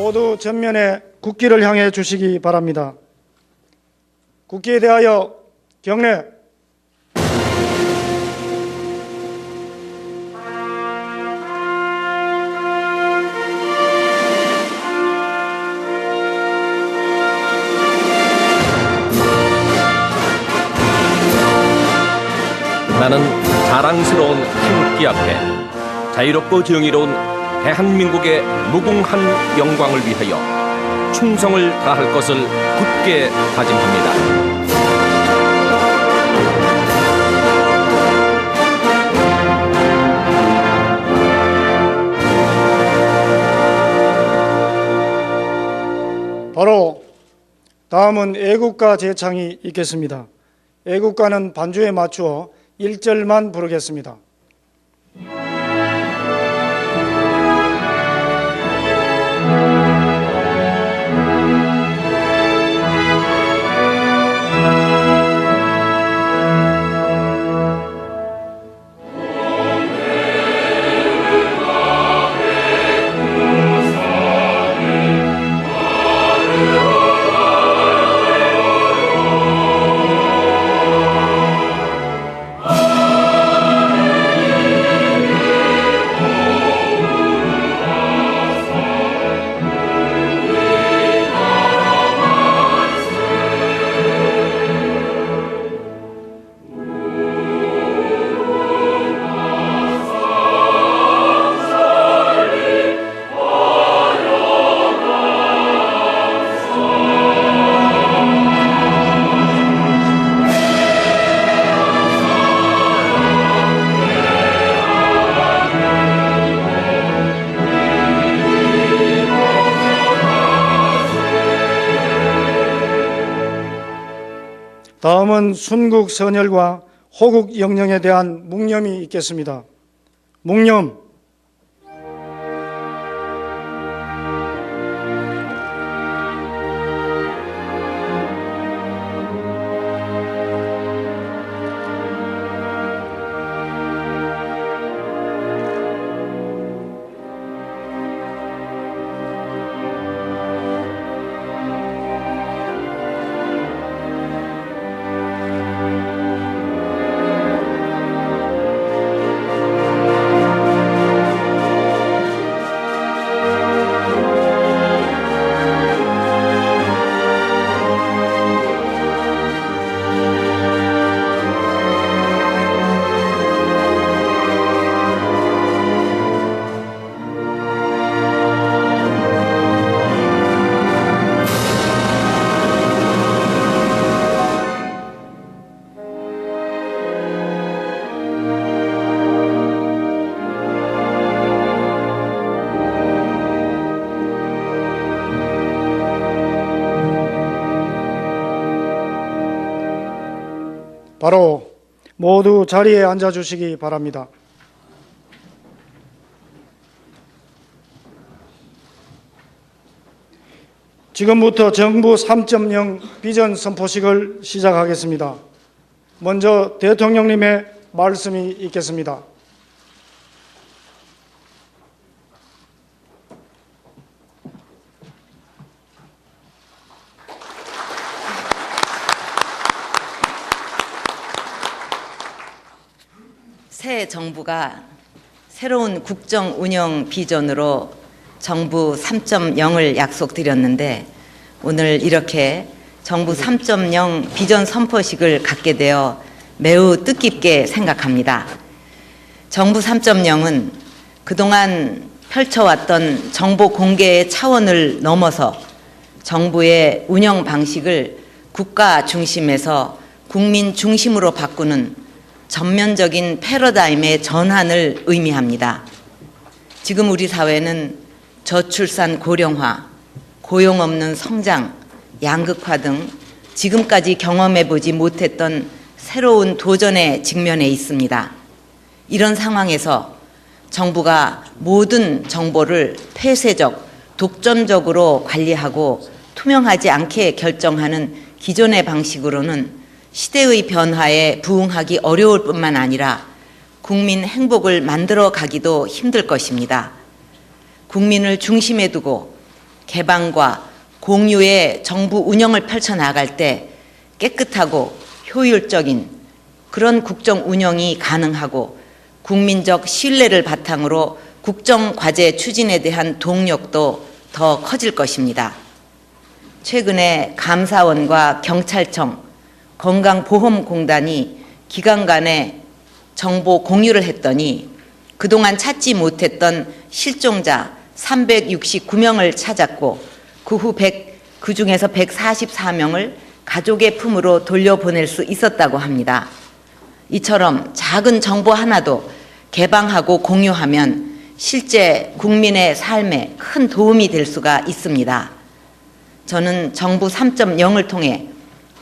모두 전면에 국기를 향해 주시기 바랍니다. 국기에 대하여 경례. 나는 자랑스러운 태극기 앞에 자유롭고 정의로운 대한민국의 무궁한 영광을 위하여 충성을 다할 것을 굳게 다짐합니다. 바로 다음은 애국가 제창이 있겠습니다. 애국가는 반주에 맞추어 1절만 부르겠습니다. 다음은 순국 선열과 호국 영령에 대한 묵념이 있겠습니다. 묵념. 바로 모두 자리에 앉아주시기 바랍니다. 지금부터 정부 3.0 비전 선포식을 시작하겠습니다. 먼저 대통령님의 말씀이 있겠습니다. 새 정부가 새로운 국정 운영 비전으로 정부 3.0을 약속드렸는데 오늘 이렇게 정부 3.0 비전 선포식을 갖게 되어 매우 뜻깊게 생각합니다. 정부 3.0은 그동안 펼쳐왔던 정보 공개의 차원을 넘어서 정부의 운영 방식을 국가 중심에서 국민 중심으로 바꾸는 전면적인 패러다임의 전환을 의미합니다. 지금 우리 사회는 저출산 고령화, 고용 없는 성장, 양극화 등 지금까지 경험해보지 못했던 새로운 도전에 직면해 있습니다. 이런 상황에서 정부가 모든 정보를 폐쇄적, 독점적으로 관리하고 투명하지 않게 결정하는 기존의 방식으로는 시대의 변화에 부응하기 어려울 뿐만 아니라 국민 행복을 만들어 가기도 힘들 것입니다. 국민을 중심에 두고 개방과 공유의 정부 운영을 펼쳐나갈 때 깨끗하고 효율적인 그런 국정 운영이 가능하고 국민적 신뢰를 바탕으로 국정과제 추진에 대한 동력도 더 커질 것입니다. 최근에 감사원과 경찰청, 건강보험공단이 기관 간에 정보 공유를 했더니 그동안 찾지 못했던 실종자 369명을 찾았고 그 중에서 144명을 가족의 품으로 돌려보낼 수 있었다고 합니다. 이처럼 작은 정보 하나도 개방하고 공유하면 실제 국민의 삶에 큰 도움이 될 수가 있습니다. 저는 정부 3.0을 통해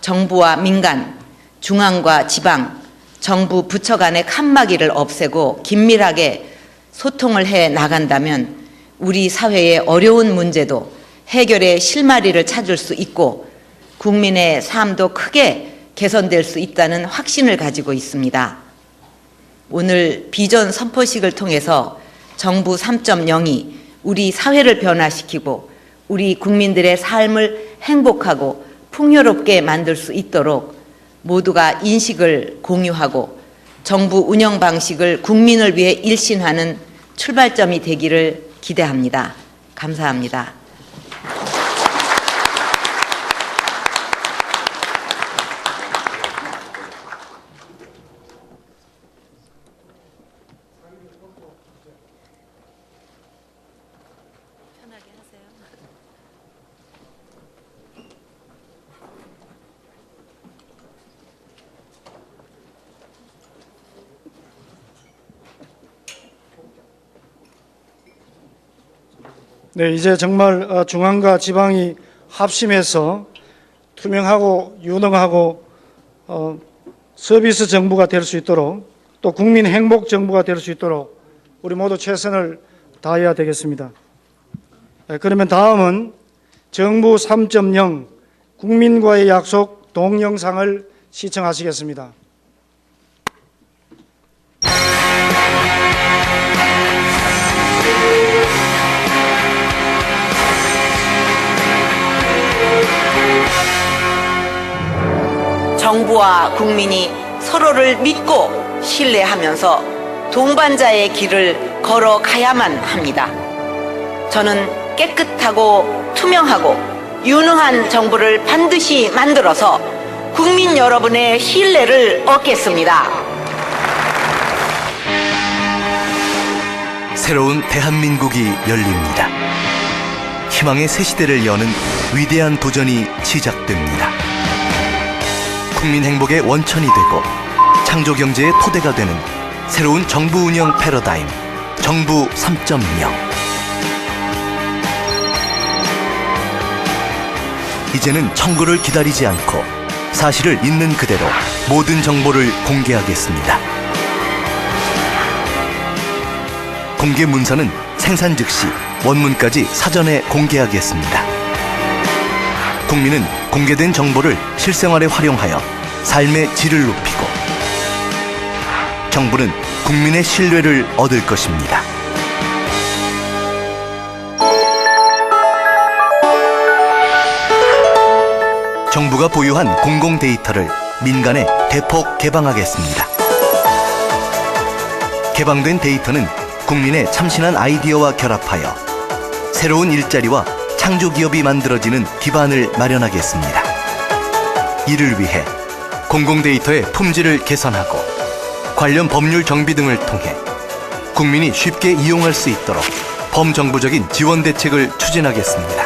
정부와 민간, 중앙과 지방, 정부 부처 간의 칸막이를 없애고 긴밀하게 소통을 해 나간다면 우리 사회의 어려운 문제도 해결의 실마리를 찾을 수 있고 국민의 삶도 크게 개선될 수 있다는 확신을 가지고 있습니다. 오늘 비전 선포식을 통해서 정부 3.0이 우리 사회를 변화시키고 우리 국민들의 삶을 행복하고 풍요롭게 만들 수 있도록 모두가 인식을 공유하고 정부 운영 방식을 국민을 위해 일신하는 출발점이 되기를 기대합니다. 감사합니다. 네, 이제 정말 중앙과 지방이 합심해서 투명하고 유능하고 서비스 정부가 될 수 있도록 또 국민 행복 정부가 될 수 있도록 우리 모두 최선을 다해야 되겠습니다. 그러면 다음은 정부 3.0 국민과의 약속 동영상을 시청하시겠습니다. 정부와 국민이 서로를 믿고 신뢰하면서 동반자의 길을 걸어가야만 합니다. 저는 깨끗하고 투명하고 유능한 정부를 반드시 만들어서 국민 여러분의 신뢰를 얻겠습니다. 새로운 대한민국이 열립니다. 희망의 새 시대를 여는 위대한 도전이 시작됩니다. 국민 행복의 원천이 되고 창조 경제의 토대가 되는 새로운 정부 운영 패러다임 정부 3.0. 이제는 청구를 기다리지 않고 사실을 있는 그대로 모든 정보를 공개하겠습니다. 공개 문서는 생산 즉시 원문까지 사전에 공개하겠습니다. 국민은 공개된 정보를 실생활에 활용하여 삶의 질을 높이고 정부는 국민의 신뢰를 얻을 것입니다. 정부가 보유한 공공 데이터를 민간에 대폭 개방하겠습니다. 개방된 데이터는 국민의 참신한 아이디어와 결합하여 새로운 일자리와 창조 기업이 만들어지는 기반을 마련하겠습니다. 이를 위해 공공 데이터의 품질을 개선하고 관련 법률 정비 등을 통해 국민이 쉽게 이용할 수 있도록 범정부적인 지원 대책을 추진하겠습니다.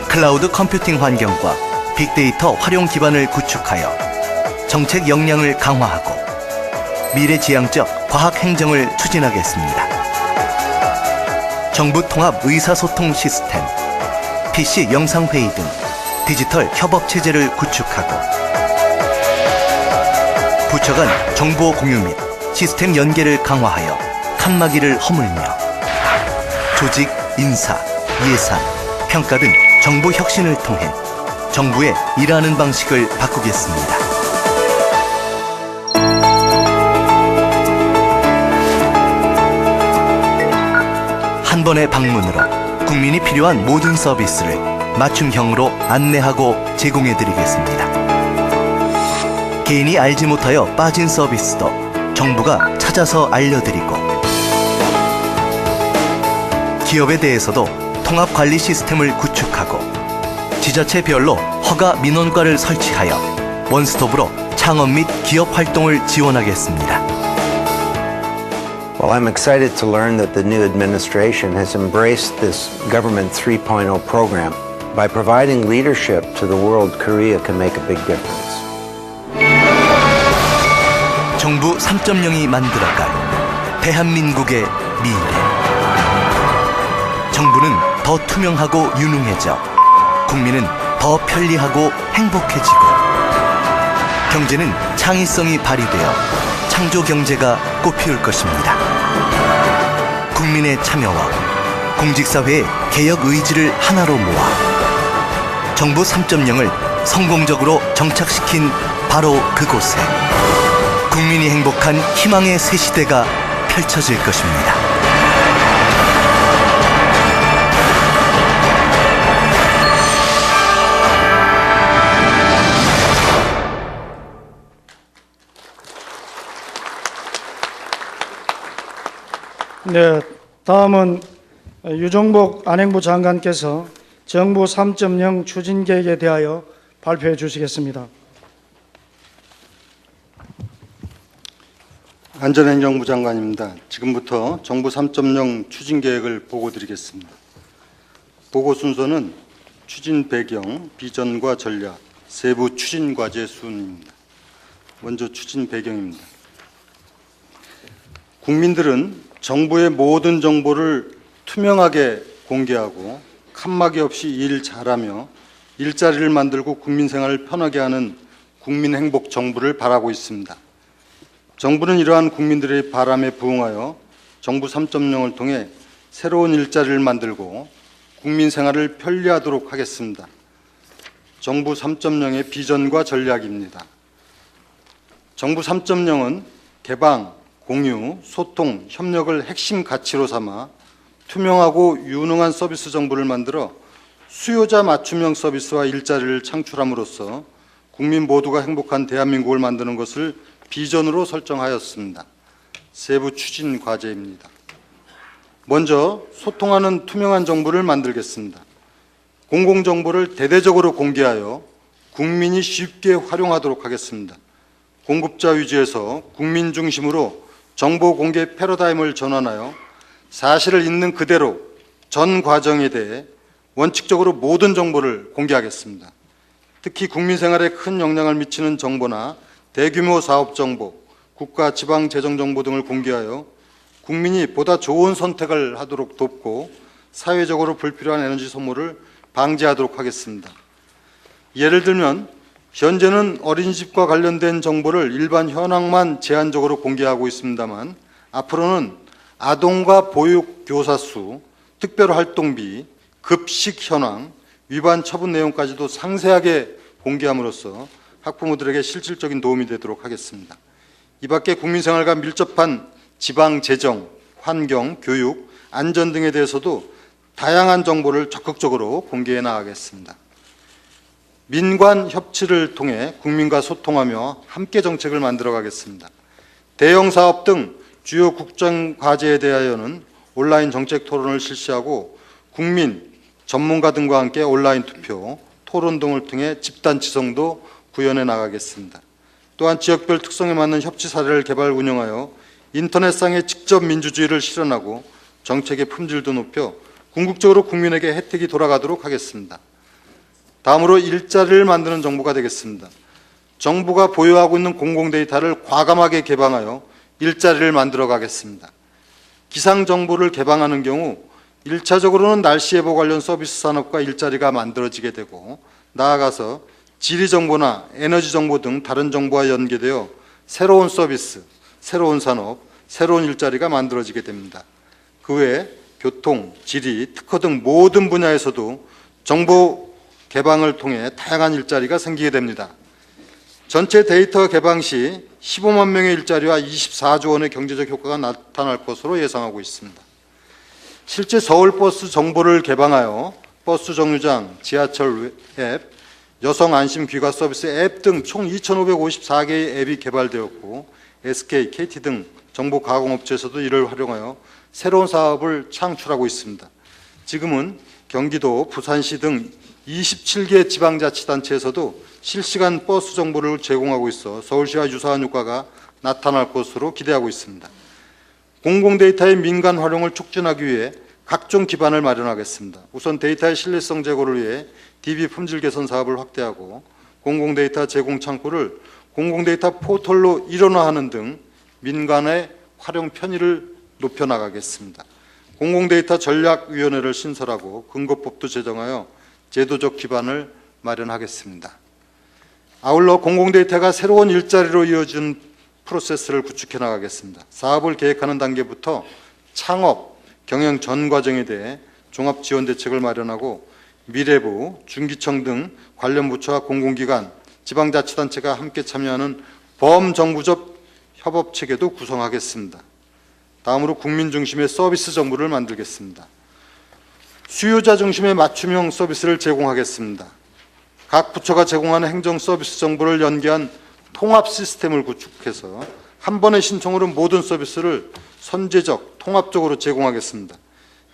클라우드 컴퓨팅 환경과 빅데이터 활용 기반을 구축하여 정책 역량을 강화하고 미래지향적 과학 행정을 추진하겠습니다. 정부 통합 의사소통 시스템, PC 영상회의 등 디지털 협업 체제를 구축하고 부처 간 정보 공유 및 시스템 연계를 강화하여 칸막이를 허물며 조직, 인사, 예산, 평가 등 정부 혁신을 통해 정부의 일하는 방식을 바꾸겠습니다. 한 번의 방문으로 국민이 필요한 모든 서비스를 맞춤형으로 안내하고 제공해드리겠습니다. 개인이 알지 못하여 빠진 서비스도 정부가 찾아서 알려드리고, 기업에 대해서도 통합관리 시스템을 구축하고 지자체별로 허가 민원과를 설치하여 원스톱으로 창업 및 기업 활동을 지원하겠습니다. Well, I'm excited to learn that the new administration has embraced this Government 3.0 program. By providing leadership to the world, Korea can make a big difference. 정부 3.0이 만들어갈 대한민국의 미래. 정부는 더 투명하고 유능해져 국민은 더 편리하고 행복해지고, 경제는 창의성이 발휘되어 창조 경제가 꽃피울 것입니다. 국민의 참여와 공직사회의 개혁 의지를 하나로 모아 정부 3.0을 성공적으로 정착시킨 바로 그곳에 국민이 행복한 희망의 새 시대가 펼쳐질 것입니다. 네, 다음은 유종복 안행부 장관께서 정부 3.0 추진 계획에 대하여 발표해 주시겠습니다. 안전행정부 장관입니다. 지금부터 정부 3.0 추진 계획을 보고 드리겠습니다. 보고 순서는 추진 배경, 비전과 전략, 세부 추진 과제 순입니다. 먼저 추진 배경입니다. 국민들은 정부의 모든 정보를 투명하게 공개하고 칸막이 없이 일 잘하며 일자리를 만들고 국민 생활을 편하게 하는 국민 행복 정부를 바라고 있습니다. 정부는 이러한 국민들의 바람에 부응하여 정부 3.0을 통해 새로운 일자리를 만들고 국민 생활을 편리하도록 하겠습니다. 정부 3.0의 비전과 전략입니다. 정부 3.0은 개방, 공유, 소통, 협력을 핵심 가치로 삼아 투명하고 유능한 서비스 정부를 만들어 수요자 맞춤형 서비스와 일자리를 창출함으로써 국민 모두가 행복한 대한민국을 만드는 것을 비전으로 설정하였습니다. 세부 추진 과제입니다. 먼저 소통하는 투명한 정부를 만들겠습니다. 공공정보를 대대적으로 공개하여 국민이 쉽게 활용하도록 하겠습니다. 공급자 위주에서 국민 중심으로 정보 공개 패러다임을 전환하여 사실을 있는 그대로 전 과정에 대해 원칙적으로 모든 정보를 공개하겠습니다. 특히 국민 생활에 큰 영향을 미치는 정보나 대규모 사업 정보, 국가 지방 재정 정보 등을 공개하여 국민이 보다 좋은 선택을 하도록 돕고 사회적으로 불필요한 에너지 소모를 방지하도록 하겠습니다. 예를 들면 현재는 어린이집과 관련된 정보를 일반 현황만 제한적으로 공개하고 있습니다만 앞으로는 아동과 보육 교사 수, 특별활동비, 급식 현황, 위반 처분 내용까지도 상세하게 공개함으로써 학부모들에게 실질적인 도움이 되도록 하겠습니다. 이 밖에 국민생활과 밀접한 지방 재정, 환경, 교육, 안전 등에 대해서도 다양한 정보를 적극적으로 공개해 나가겠습니다. 민관 협치를 통해 국민과 소통하며 함께 정책을 만들어 가겠습니다. 대형 사업 등 주요 국정 과제에 대하여는 온라인 정책 토론을 실시하고 국민, 전문가 등과 함께 온라인 투표, 토론 등을 통해 집단 지성도 구현해 나가겠습니다. 또한 지역별 특성에 맞는 협치 사례를 개발 운영하여 인터넷상의 직접 민주주의를 실현하고 정책의 품질도 높여 궁극적으로 국민에게 혜택이 돌아가도록 하겠습니다. 다음으로 일자리를 만드는 정부가 되겠습니다. 정부가 보유하고 있는 공공 데이터를 과감하게 개방하여 일자리를 만들어 가겠습니다. 기상 정보를 개방하는 경우 1차적으로는 날씨 예보 관련 서비스 산업과 일자리가 만들어지게 되고 나아가서 지리 정보나 에너지 정보 등 다른 정보와 연계되어 새로운 서비스, 새로운 산업, 새로운 일자리가 만들어지게 됩니다. 그 외에 교통, 지리, 특허 등 모든 분야에서도 정보 개방을 통해 다양한 일자리가 생기게 됩니다. 전체 데이터 개방 시 15만 명의 일자리와 24조 원의 경제적 효과가 나타날 것으로 예상하고 있습니다. 실제 서울버스 정보를 개방하여 버스 정류장, 지하철 앱, 여성 안심 귀가 서비스 앱 등 총 2,554개의 앱이 개발되었고 SK, KT 등 정보 가공업체에서도 이를 활용하여 새로운 사업을 창출하고 있습니다. 지금은 경기도, 부산시 등 27개 지방자치단체에서도 실시간 버스 정보를 제공하고 있어 서울시와 유사한 효과가 나타날 것으로 기대하고 있습니다. 공공데이터의 민간 활용을 촉진하기 위해 각종 기반을 마련하겠습니다. 우선 데이터의 신뢰성 제고를 위해 DB 품질 개선 사업을 확대하고 공공데이터 제공 창구를 공공데이터 포털로 일원화하는 등 민간의 활용 편의를 높여나가겠습니다. 공공데이터 전략위원회를 신설하고 근거법도 제정하여 제도적 기반을 마련하겠습니다. 아울러 공공데이터가 새로운 일자리로 이어진 프로세스를 구축해 나가겠습니다. 사업을 계획하는 단계부터 창업, 경영 전 과정에 대해 종합 지원 대책을 마련하고 미래부, 중기청 등 관련 부처와 공공기관, 지방자치단체가 함께 참여하는 범정부적 협업체계도 구성하겠습니다. 다음으로 국민 중심의 서비스 정부를 만들겠습니다. 수요자 중심의 맞춤형 서비스를 제공하겠습니다. 각 부처가 제공하는 행정 서비스 정보를 연계한 통합 시스템을 구축해서 한 번의 신청으로 모든 서비스를 선제적, 통합적으로 제공하겠습니다.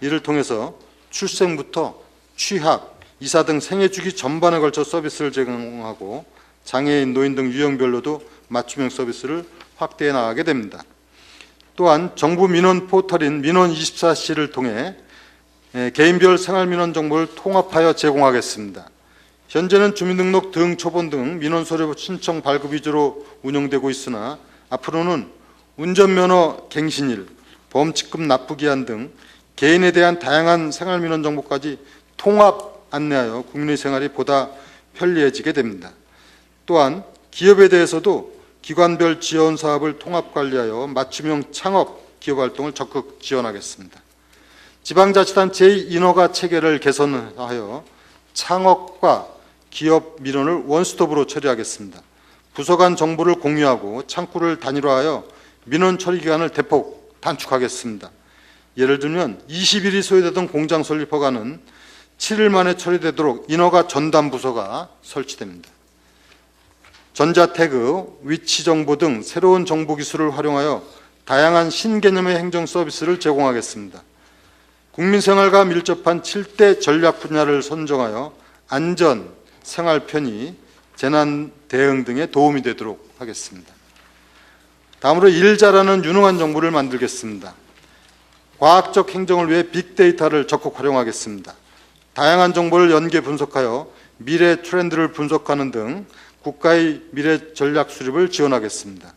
이를 통해서 출생부터 취학, 이사 등 생애 주기 전반에 걸쳐 서비스를 제공하고 장애인, 노인 등 유형별로도 맞춤형 서비스를 확대해 나가게 됩니다. 또한 정부 민원 포털인 민원24C를 통해 개인별 생활민원 정보를 통합하여 제공하겠습니다. 현재는 주민등록 등 초본 등 민원서류 신청 발급 위주로 운영되고 있으나 앞으로는 운전면허 갱신일, 범칙금 납부기한 등 개인에 대한 다양한 생활민원 정보까지 통합 안내하여 국민의 생활이 보다 편리해지게 됩니다. 또한 기업에 대해서도 기관별 지원 사업을 통합 관리하여 맞춤형 창업 기업 활동을 적극 지원하겠습니다. 지방자치단체의 인허가 체계를 개선하여 창업과 기업 민원을 원스톱으로 처리하겠습니다. 부서 간 정보를 공유하고 창구를 단일화하여 민원 처리 기간을 대폭 단축하겠습니다. 예를 들면 20일이 소요되던 공장 설립 허가는 7일 만에 처리되도록 인허가 전담 부서가 설치됩니다. 전자태그, 위치 정보 등 새로운 정보 기술을 활용하여 다양한 신개념의 행정 서비스를 제공하겠습니다. 국민생활과 밀접한 7대 전략 분야를 선정하여 안전, 생활 편의, 재난 대응 등에 도움이 되도록 하겠습니다. 다음으로 일 잘하는 유능한 정부를 만들겠습니다. 과학적 행정을 위해 빅데이터를 적극 활용하겠습니다. 다양한 정보를 연계 분석하여 미래 트렌드를 분석하는 등 국가의 미래 전략 수립을 지원하겠습니다.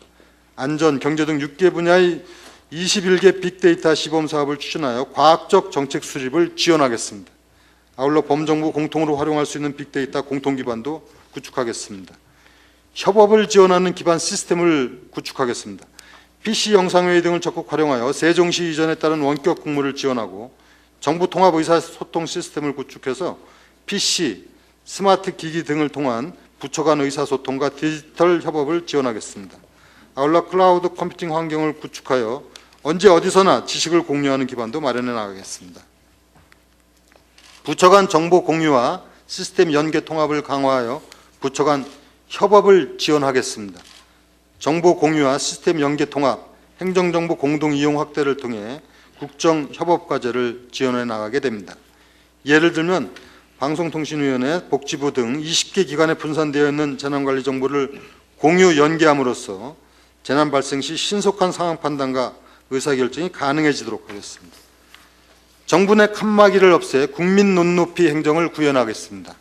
안전, 경제 등 6개 분야의 21개 빅데이터 시범 사업을 추진하여 과학적 정책 수립을 지원하겠습니다. 아울러 범정부 공통으로 활용할 수 있는 빅데이터 공통기반도 구축하겠습니다. 협업을 지원하는 기반 시스템을 구축하겠습니다. PC 영상회의 등을 적극 활용하여 세종시 이전에 따른 원격 근무를 지원하고 정부 통합 의사소통 시스템을 구축해서 PC, 스마트 기기 등을 통한 부처 간 의사소통과 디지털 협업을 지원하겠습니다. 아울러 클라우드 컴퓨팅 환경을 구축하여 언제 어디서나 지식을 공유하는 기반도 마련해 나가겠습니다. 부처 간 정보 공유와 시스템 연계 통합을 강화하여 부처 간 협업을 지원하겠습니다. 정보 공유와 시스템 연계 통합, 행정정보 공동 이용 확대를 통해 국정 협업 과제를 지원해 나가게 됩니다. 예를 들면 방송통신위원회, 복지부 등 20개 기관에 분산되어 있는 재난관리 정보를 공유 연계함으로써 재난 발생 시 신속한 상황 판단과 의사결정이 가능해지도록 하겠습니다. 정부 내 칸막이를 없애 국민 눈높이 행정을 구현하겠습니다.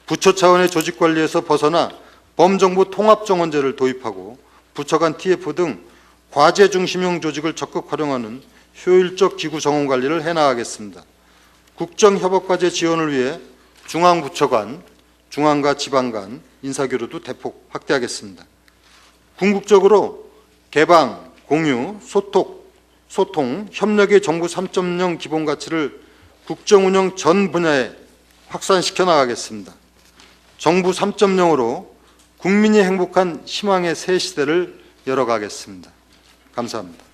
부처 차원의 조직관리에서 벗어나 범정부 통합정원제를 도입하고 부처 간 TF 등 과제 중심형 조직을 적극 활용하는 효율적 기구 정원 관리를 해나가겠습니다. 국정협업과제 지원을 위해 중앙부처 간, 중앙과 지방 간 인사교류도 대폭 확대하겠습니다. 궁극적으로 개방, 공유, 소통, 협력의 정부 3.0 기본가치를 국정운영 전 분야에 확산시켜 나가겠습니다. 정부 3.0으로 국민이 행복한 희망의 새 시대를 열어가겠습니다. 감사합니다.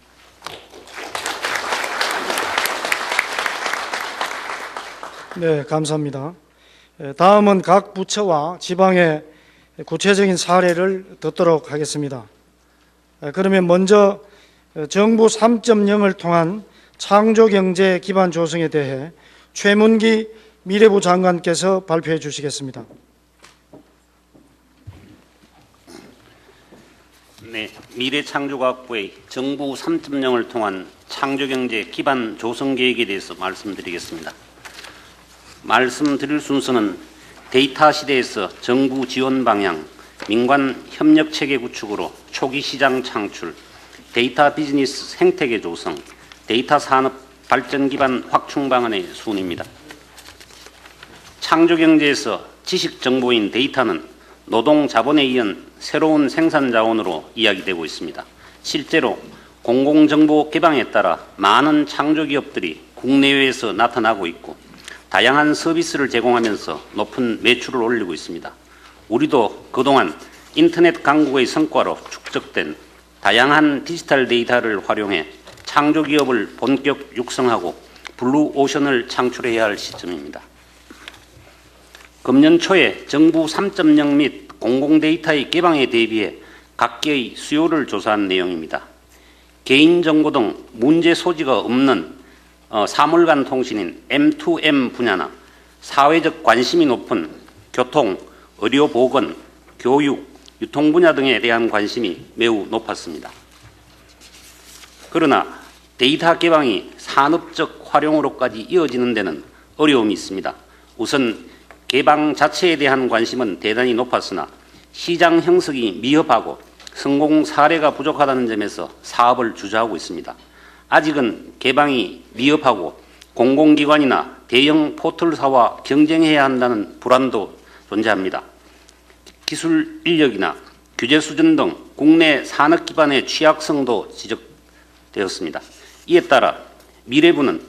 네, 감사합니다. 다음은 각 부처와 지방의 구체적인 사례를 듣도록 하겠습니다. 그러면 먼저 정부 3.0을 통한 창조경제 기반 조성에 대해 최문기 미래부 장관께서 발표해 주시겠습니다. 네, 미래창조과학부의 정부 3.0을 통한 창조경제 기반 조성 계획에 대해서 말씀드리겠습니다. 말씀드릴 순서는 데이터 시대에서 정부 지원 방향, 민관 협력 체계 구축으로 초기 시장 창출, 데이터 비즈니스 생태계 조성, 데이터 산업 발전 기반 확충 방안의 순입니다. 창조경제에서 지식 정보인 데이터는 노동 자본에 이은 새로운 생산 자원으로 이야기되고 있습니다. 실제로 공공정보 개방에 따라 많은 창조기업들이 국내외에서 나타나고 있고 다양한 서비스를 제공하면서 높은 매출을 올리고 있습니다. 우리도 그동안 인터넷 강국의 성과로 축적된 다양한 디지털 데이터를 활용해 창조기업을 본격 육성하고 블루오션을 창출해야 할 시점입니다. 금년 초에 정부 3.0 및 공공데이터의 개방에 대비해 각계의 수요를 조사한 내용입니다. 개인정보 등 문제 소지가 없는 사물간 통신인 M2M 분야나 사회적 관심이 높은 교통, 의료보건, 교육, 유통 분야 등에 대한 관심이 매우 높았습니다. 그러나 데이터 개방이 산업적 활용으로까지 이어지는 데는 어려움이 있습니다. 우선 개방 자체에 대한 관심은 대단히 높았으나 시장 형성이 미흡하고 성공 사례가 부족하다는 점에서 사업을 주저하고 있습니다. 아직은 개방이 미흡하고 공공기관이나 대형 포털사와 경쟁해야 한다는 불안도 존재합니다. 기술 인력이나 규제 수준 등 국내 산업 기반의 취약성도 지적되었습니다. 이에 따라 미래부는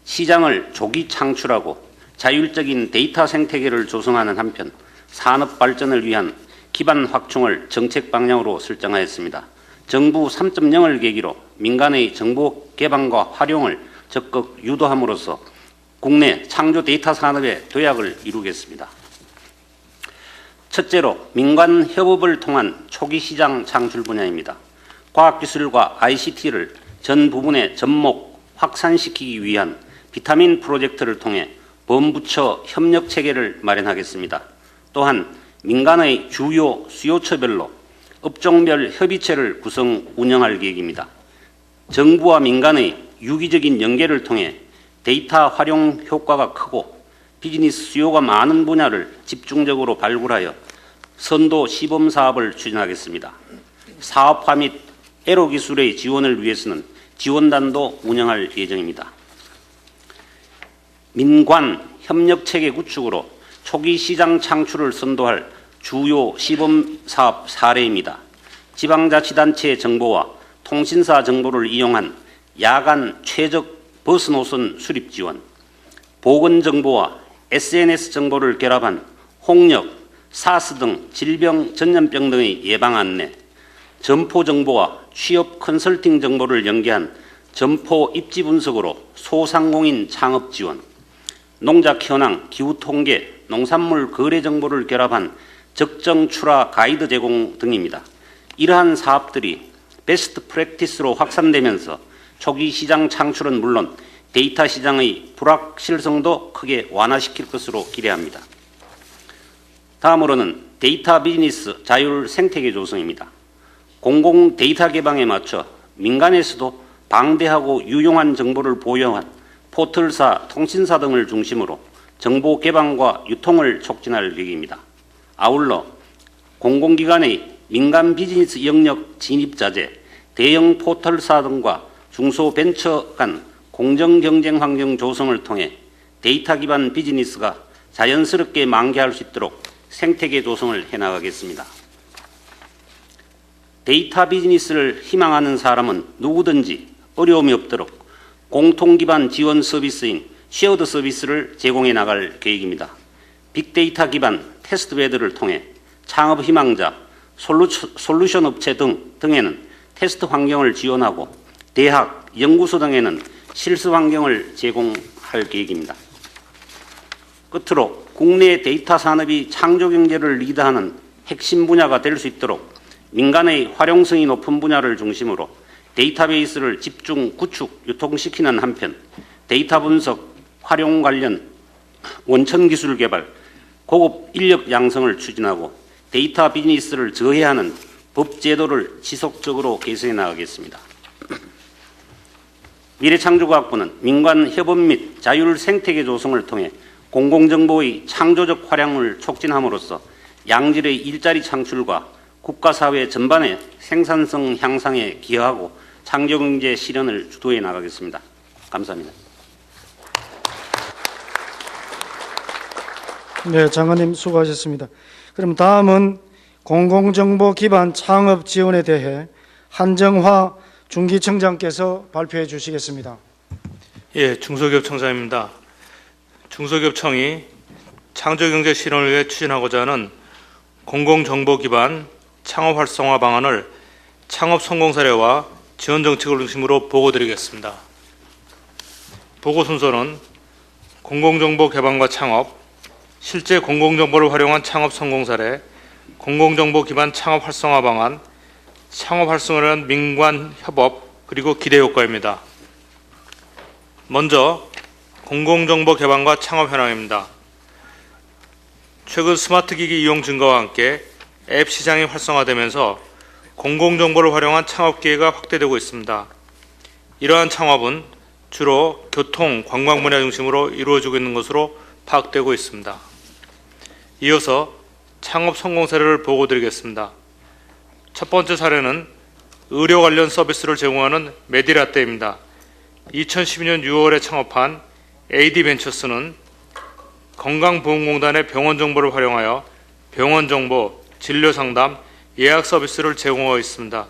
시장을 조기 창출하고 자율적인 데이터 생태계를 조성하는 한편 산업 발전을 위한 기반 확충을 정책 방향으로 설정하였습니다. 정부 3.0을 계기로 민간의 정보 개방과 활용을 적극 유도함으로써 국내 창조 데이터 산업의 도약을 이루겠습니다. 첫째로 민간 협업을 통한 초기 시장 창출 분야입니다. 과학기술과 ICT를 전 부분에 접목, 확산시키기 위한 비타민 프로젝트를 통해 범부처 협력 체계를 마련하겠습니다. 또한 민간의 주요 수요처별로 업종별 협의체를 구성 운영할 계획입니다. 정부와 민간의 유기적인 연계를 통해 데이터 활용 효과가 크고 비즈니스 수요가 많은 분야를 집중적으로 발굴하여 선도 시범 사업을 추진하겠습니다. 사업화 및 에로 기술의 지원을 위해서는 지원단도 운영할 예정입니다. 민관 협력체계 구축으로 초기 시장 창출을 선도할 주요 시범 사업 사례입니다. 지방자치단체의 정보와 통신사 정보를 이용한 야간 최적 버스 노선 수립 지원, 보건정보와 SNS 정보를 결합한 홍역, 사스 등 질병, 전염병 등의 예방 안내, 점포정보와 취업 컨설팅 정보를 연계한 점포 입지 분석으로 소상공인 창업 지원, 농작 현황, 기후 통계, 농산물 거래 정보를 결합한 적정 출하 가이드 제공 등입니다. 이러한 사업들이 베스트 프랙티스로 확산되면서 초기 시장 창출은 물론 데이터 시장의 불확실성도 크게 완화시킬 것으로 기대합니다. 다음으로는 데이터 비즈니스 자율 생태계 조성입니다. 공공 데이터 개방에 맞춰 민간에서도 방대하고 유용한 정보를 보유한 포털사, 통신사 등을 중심으로 정보 개방과 유통을 촉진할 계획입니다. 아울러 공공기관의 민간 비즈니스 영역 진입자재, 대형 포털사 등과 중소벤처 간 공정경쟁 환경 조성을 통해 데이터 기반 비즈니스가 자연스럽게 만개할 수 있도록 생태계 조성을 해나가겠습니다. 데이터 비즈니스를 희망하는 사람은 누구든지 어려움이 없도록 공통 기반 지원 서비스인 쉐어드 서비스를 제공해 나갈 계획입니다. 빅데이터 기반 테스트베드를 통해 창업 희망자, 솔루션 업체 등에는 테스트 환경을 지원하고 대학, 연구소 등에는 실습 환경을 제공할 계획입니다. 끝으로 국내 데이터 산업이 창조 경제를 리드하는 핵심 분야가 될 수 있도록 민간의 활용성이 높은 분야를 중심으로 데이터베이스를 집중 구축, 유통시키는 한편 데이터 분석, 활용 관련 원천 기술 개발, 고급 인력 양성을 추진하고 데이터 비즈니스를 저해하는 법 제도를 지속적으로 개선해 나가겠습니다. 미래창조과학부는 민관 협업 및 자율 생태계 조성을 통해 공공정보의 창조적 활용을 촉진함으로써 양질의 일자리 창출과 국가사회 전반의 생산성 향상에 기여하고 창조경제 실현을 주도해 나가겠습니다. 감사합니다. 네, 장관님 수고하셨습니다. 그럼 다음은 공공정보 기반 창업 지원에 대해 한정화 중기청장께서 발표해 주시겠습니다. 예, 중소기업청장입니다. 중소기업청이 창조경제 실현을 위해 추진하고자 하는 공공정보 기반 창업 활성화 방안을 창업 성공 사례와 지원 정책을 중심으로 보고드리겠습니다. 보고 순서는 공공정보 개방과 창업, 실제 공공정보를 활용한 창업 성공 사례, 공공정보 기반 창업 활성화 방안, 창업 활성화를 위한 민관 협업, 그리고 기대 효과입니다. 먼저 공공정보 개방과 창업 현황입니다. 최근 스마트 기기 이용 증가와 함께 앱 시장이 활성화되면서 공공정보를 활용한 창업 기회가 확대되고 있습니다. 이러한 창업은 주로 교통, 관광 분야 중심으로 이루어지고 있는 것으로 파악되고 있습니다. 이어서 창업 성공 사례를 보고드리겠습니다. 첫 번째 사례는 의료 관련 서비스를 제공하는 메디라떼입니다. 2012년 6월에 창업한 AD벤처스는 건강보험공단의 병원 정보를 활용하여 병원 정보, 진료 상담, 예약 서비스를 제공하고 있습니다.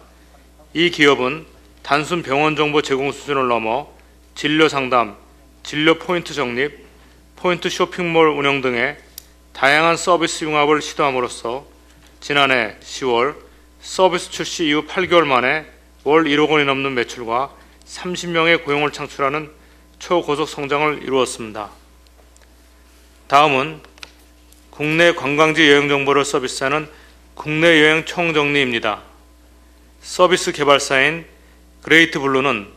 이 기업은 단순 병원 정보 제공 수준을 넘어 진료 상담, 진료 포인트 적립, 포인트 쇼핑몰 운영 등의 다양한 서비스 융합을 시도함으로써 지난해 10월 서비스 출시 이후 8개월 만에 월 1억 원이 넘는 매출과 30명의 고용을 창출하는 초고속 성장을 이루었습니다. 다음은 국내 관광지 여행 정보를 서비스하는 국내 여행 총정리입니다. 서비스 개발사인 그레이트블루는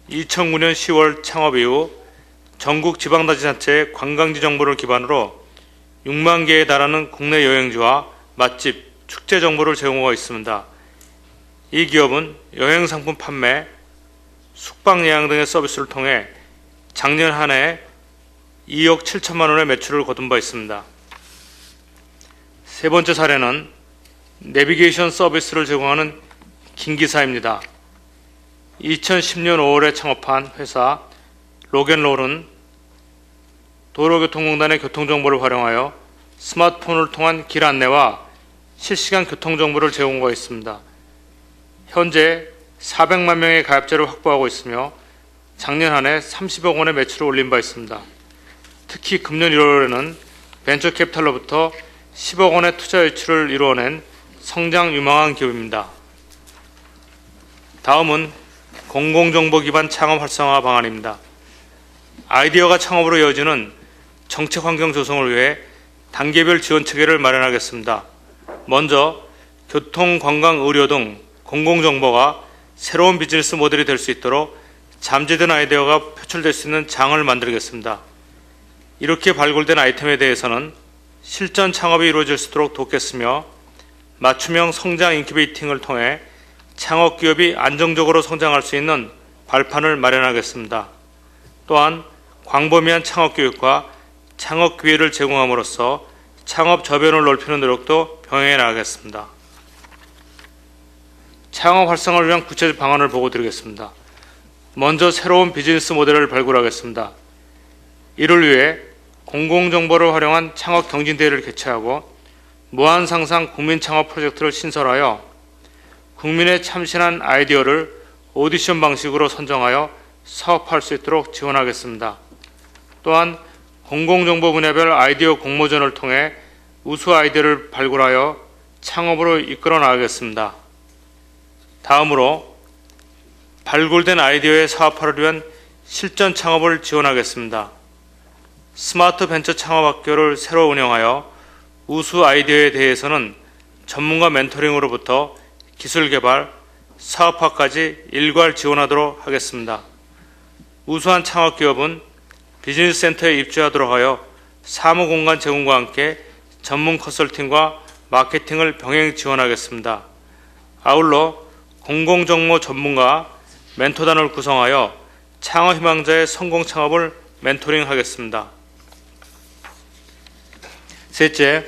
2009년 10월 창업 이후 전국 지방자치단체의 관광지 정보를 기반으로 6만 개에 달하는 국내 여행지와 맛집, 축제 정보를 제공하고 있습니다. 이 기업은 여행 상품 판매, 숙박 예약 등의 서비스를 통해 작년 한 해 2억 7천만 원의 매출을 거둔 바 있습니다. 세 번째 사례는 내비게이션 서비스를 제공하는 김기사입니다. 2010년 5월에 창업한 회사 로겐롤은 도로교통공단의 교통정보를 활용하여 스마트폰을 통한 길 안내와 실시간 교통정보를 제공하고 있습니다. 현재 400만 명의 가입자를 확보하고 있으며 작년 한 해 30억 원의 매출을 올린 바 있습니다. 특히 금년 1월에는 벤처캐피탈로부터 10억 원의 투자 유치를 이루어낸 성장 유망한 기업입니다. 다음은 공공정보 기반 창업 활성화 방안입니다. 아이디어가 창업으로 이어지는 정책 환경 조성을 위해 단계별 지원 체계를 마련하겠습니다. 먼저 교통, 관광, 의료 등 공공정보가 새로운 비즈니스 모델이 될 수 있도록 잠재된 아이디어가 표출될 수 있는 장을 만들겠습니다. 이렇게 발굴된 아이템에 대해서는 실전 창업이 이루어질 수 있도록 돕겠으며 맞춤형 성장 인큐베이팅을 통해 창업 기업이 안정적으로 성장할 수 있는 발판을 마련하겠습니다. 또한 광범위한 창업 교육과 창업 기회를 제공함으로써 창업 저변을 넓히는 노력도 병행해 나가겠습니다. 창업 활성화를 위한 구체적 방안을 보고드리겠습니다. 먼저 새로운 비즈니스 모델을 발굴하겠습니다. 이를 위해 공공정보를 활용한 창업 경진대회를 개최하고 무한상상 국민창업 프로젝트를 신설하여 국민의 참신한 아이디어를 오디션 방식으로 선정하여 사업할 수 있도록 지원하겠습니다. 또한 공공정보 분야별 아이디어 공모전을 통해 우수 아이디어를 발굴하여 창업으로 이끌어 나가겠습니다. 다음으로 발굴된 아이디어의 사업화를 위한 실전 창업을 지원하겠습니다. 스마트 벤처 창업학교를 새로 운영하여 우수 아이디어에 대해서는 전문가 멘토링으로부터 기술 개발, 사업화까지 일괄 지원하도록 하겠습니다. 우수한 창업기업은 비즈니스 센터에 입주하도록 하여 사무공간 제공과 함께 전문 컨설팅과 마케팅을 병행 지원하겠습니다. 아울러 공공정보 전문가 멘토단을 구성하여 창업 희망자의 성공 창업을 멘토링하겠습니다. 셋째,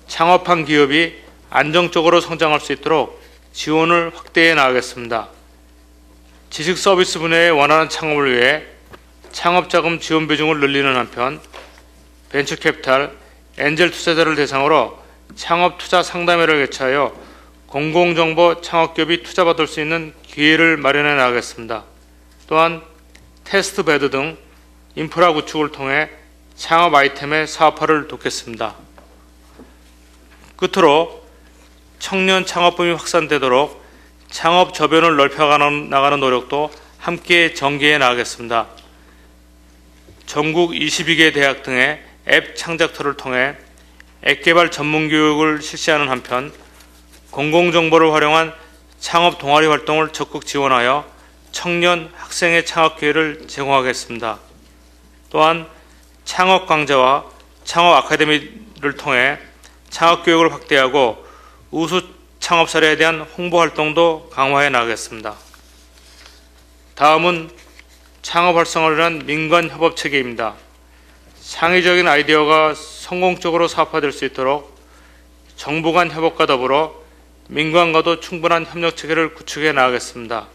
창업한 기업이 안정적으로 성장할 수 있도록 지원을 확대해 나가겠습니다. 지식 서비스 분야의 원활한 창업을 위해 창업자금 지원 비중을 늘리는 한편 벤처캐피탈, 엔젤 투자자를 대상으로 창업 투자 상담회를 개최하여 공공정보 창업기업이 투자받을 수 있는 기회를 마련해 나가겠습니다. 또한 테스트베드 등 인프라 구축을 통해 창업 아이템의 사업화를 돕겠습니다. 끝으로 청년 창업붐이 확산되도록 창업 저변을 넓혀나가는 노력도 함께 전개해 나가겠습니다. 전국 22개 대학 등의 앱 창작터를 통해 앱 개발 전문 교육을 실시하는 한편 공공정보를 활용한 창업 동아리 활동을 적극 지원하여 청년 학생의 창업 기회를 제공하겠습니다. 또한 창업 강좌와 창업 아카데미를 통해 창업 교육을 확대하고 우수 창업 사례에 대한 홍보 활동도 강화해 나가겠습니다. 다음은 창업 활성화를 위한 민관 협업 체계입니다. 창의적인 아이디어가 성공적으로 사업화될 수 있도록 정부 간 협업과 더불어 민관과도 충분한 협력 체계를 구축해 나가겠습니다.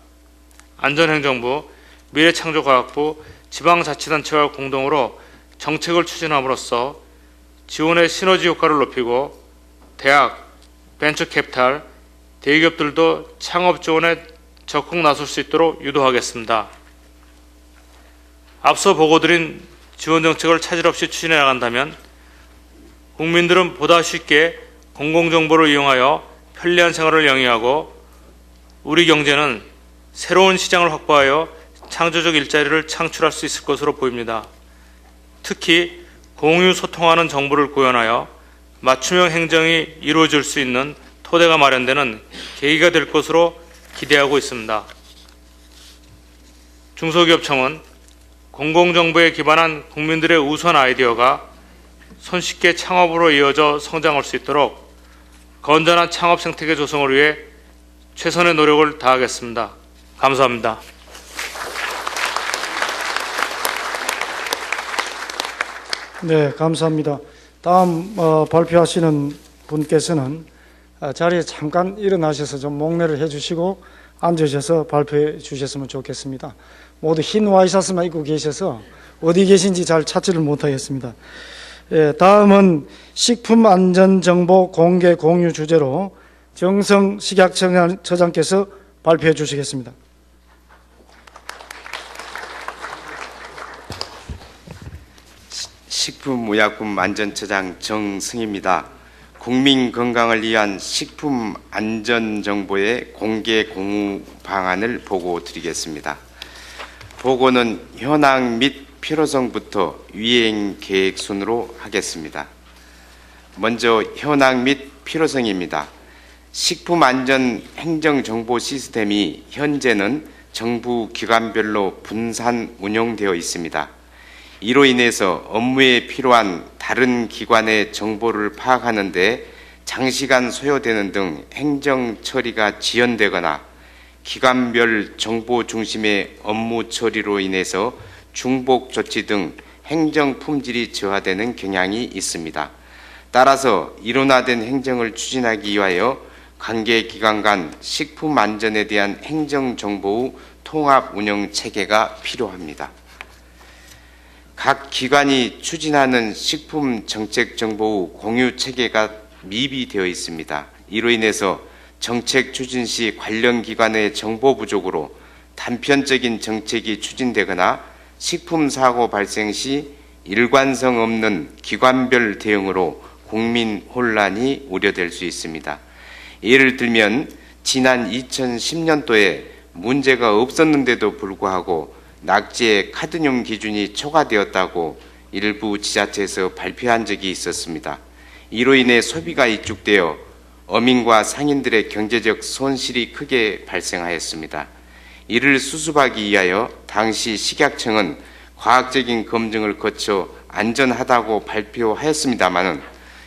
안전행정부, 미래창조과학부, 지방자치단체와 공동으로 정책을 추진함으로써 지원의 시너지 효과를 높이고 대학, 벤처캐피탈, 대기업들도 창업 지원에 적극 나설 수 있도록 유도하겠습니다. 앞서 보고드린 지원 정책을 차질 없이 추진해 나간다면 국민들은 보다 쉽게 공공정보를 이용하여 편리한 생활을 영위하고 우리 경제는 새로운 시장을 확보하여 창조적 일자리를 창출할 수 있을 것으로 보입니다. 특히 공유 소통하는 정보를 구현하여 맞춤형 행정이 이루어질 수 있는 토대가 마련되는 계기가 될 것으로 기대하고 있습니다. 중소기업청은 공공정보에 기반한 국민들의 우수한 아이디어가 손쉽게 창업으로 이어져 성장할 수 있도록 건전한 창업 생태계 조성을 위해 최선의 노력을 다하겠습니다. 감사합니다. 네, 감사합니다. 다음 발표하시는 분께서는 자리에 잠깐 일어나셔서 좀 목례를 해주시고 앉으셔서 발표해 주셨으면 좋겠습니다. 모두 흰 와이셔츠만 입고 계셔서 어디 계신지 잘 찾지를 못하겠습니다. 예, 다음은 식품안전정보 공개 공유 주제로 정성 식약처장께서 발표해 주시겠습니다. 식품의약품안전처장 정승입니다. 국민 건강을 위한 식품 안전 정보의 공개 공유 방안을 보고 드리겠습니다. 보고는 현황 및 필요성부터 위행 계획 순으로 하겠습니다. 먼저 현황 및 필요성입니다. 식품 안전 행정 정보 시스템이 현재는 정부 기관별로 분산 운영되어 있습니다. 이로 인해서 업무에 필요한 다른 기관의 정보를 파악하는 데 장시간 소요되는 등 행정 처리가 지연되거나 기관별 정보 중심의 업무 처리로 인해서 중복 조치 등 행정 품질이 저하되는 경향이 있습니다. 따라서 이론화된 행정을 추진하기 위하여 관계 기관 간 식품 안전에 대한 행정 정보의 통합 운영 체계가 필요합니다. 각 기관이 추진하는 식품 정책 정보의 공유 체계가 미비되어 있습니다. 이로 인해서 정책 추진 시 관련 기관의 정보 부족으로 단편적인 정책이 추진되거나 식품 사고 발생 시 일관성 없는 기관별 대응으로 국민 혼란이 우려될 수 있습니다. 예를 들면 지난 2010년도에 문제가 없었는데도 불구하고 낙지의 카드뮴 기준이 초과되었다고 일부 지자체에서 발표한 적이 있었습니다. 이로 인해 소비가 이축되어 어민과 상인들의 경제적 손실이 크게 발생하였습니다. 이를 수습하기 위하여 당시 식약청은 과학적인 검증을 거쳐 안전하다고 발표하였습니다마는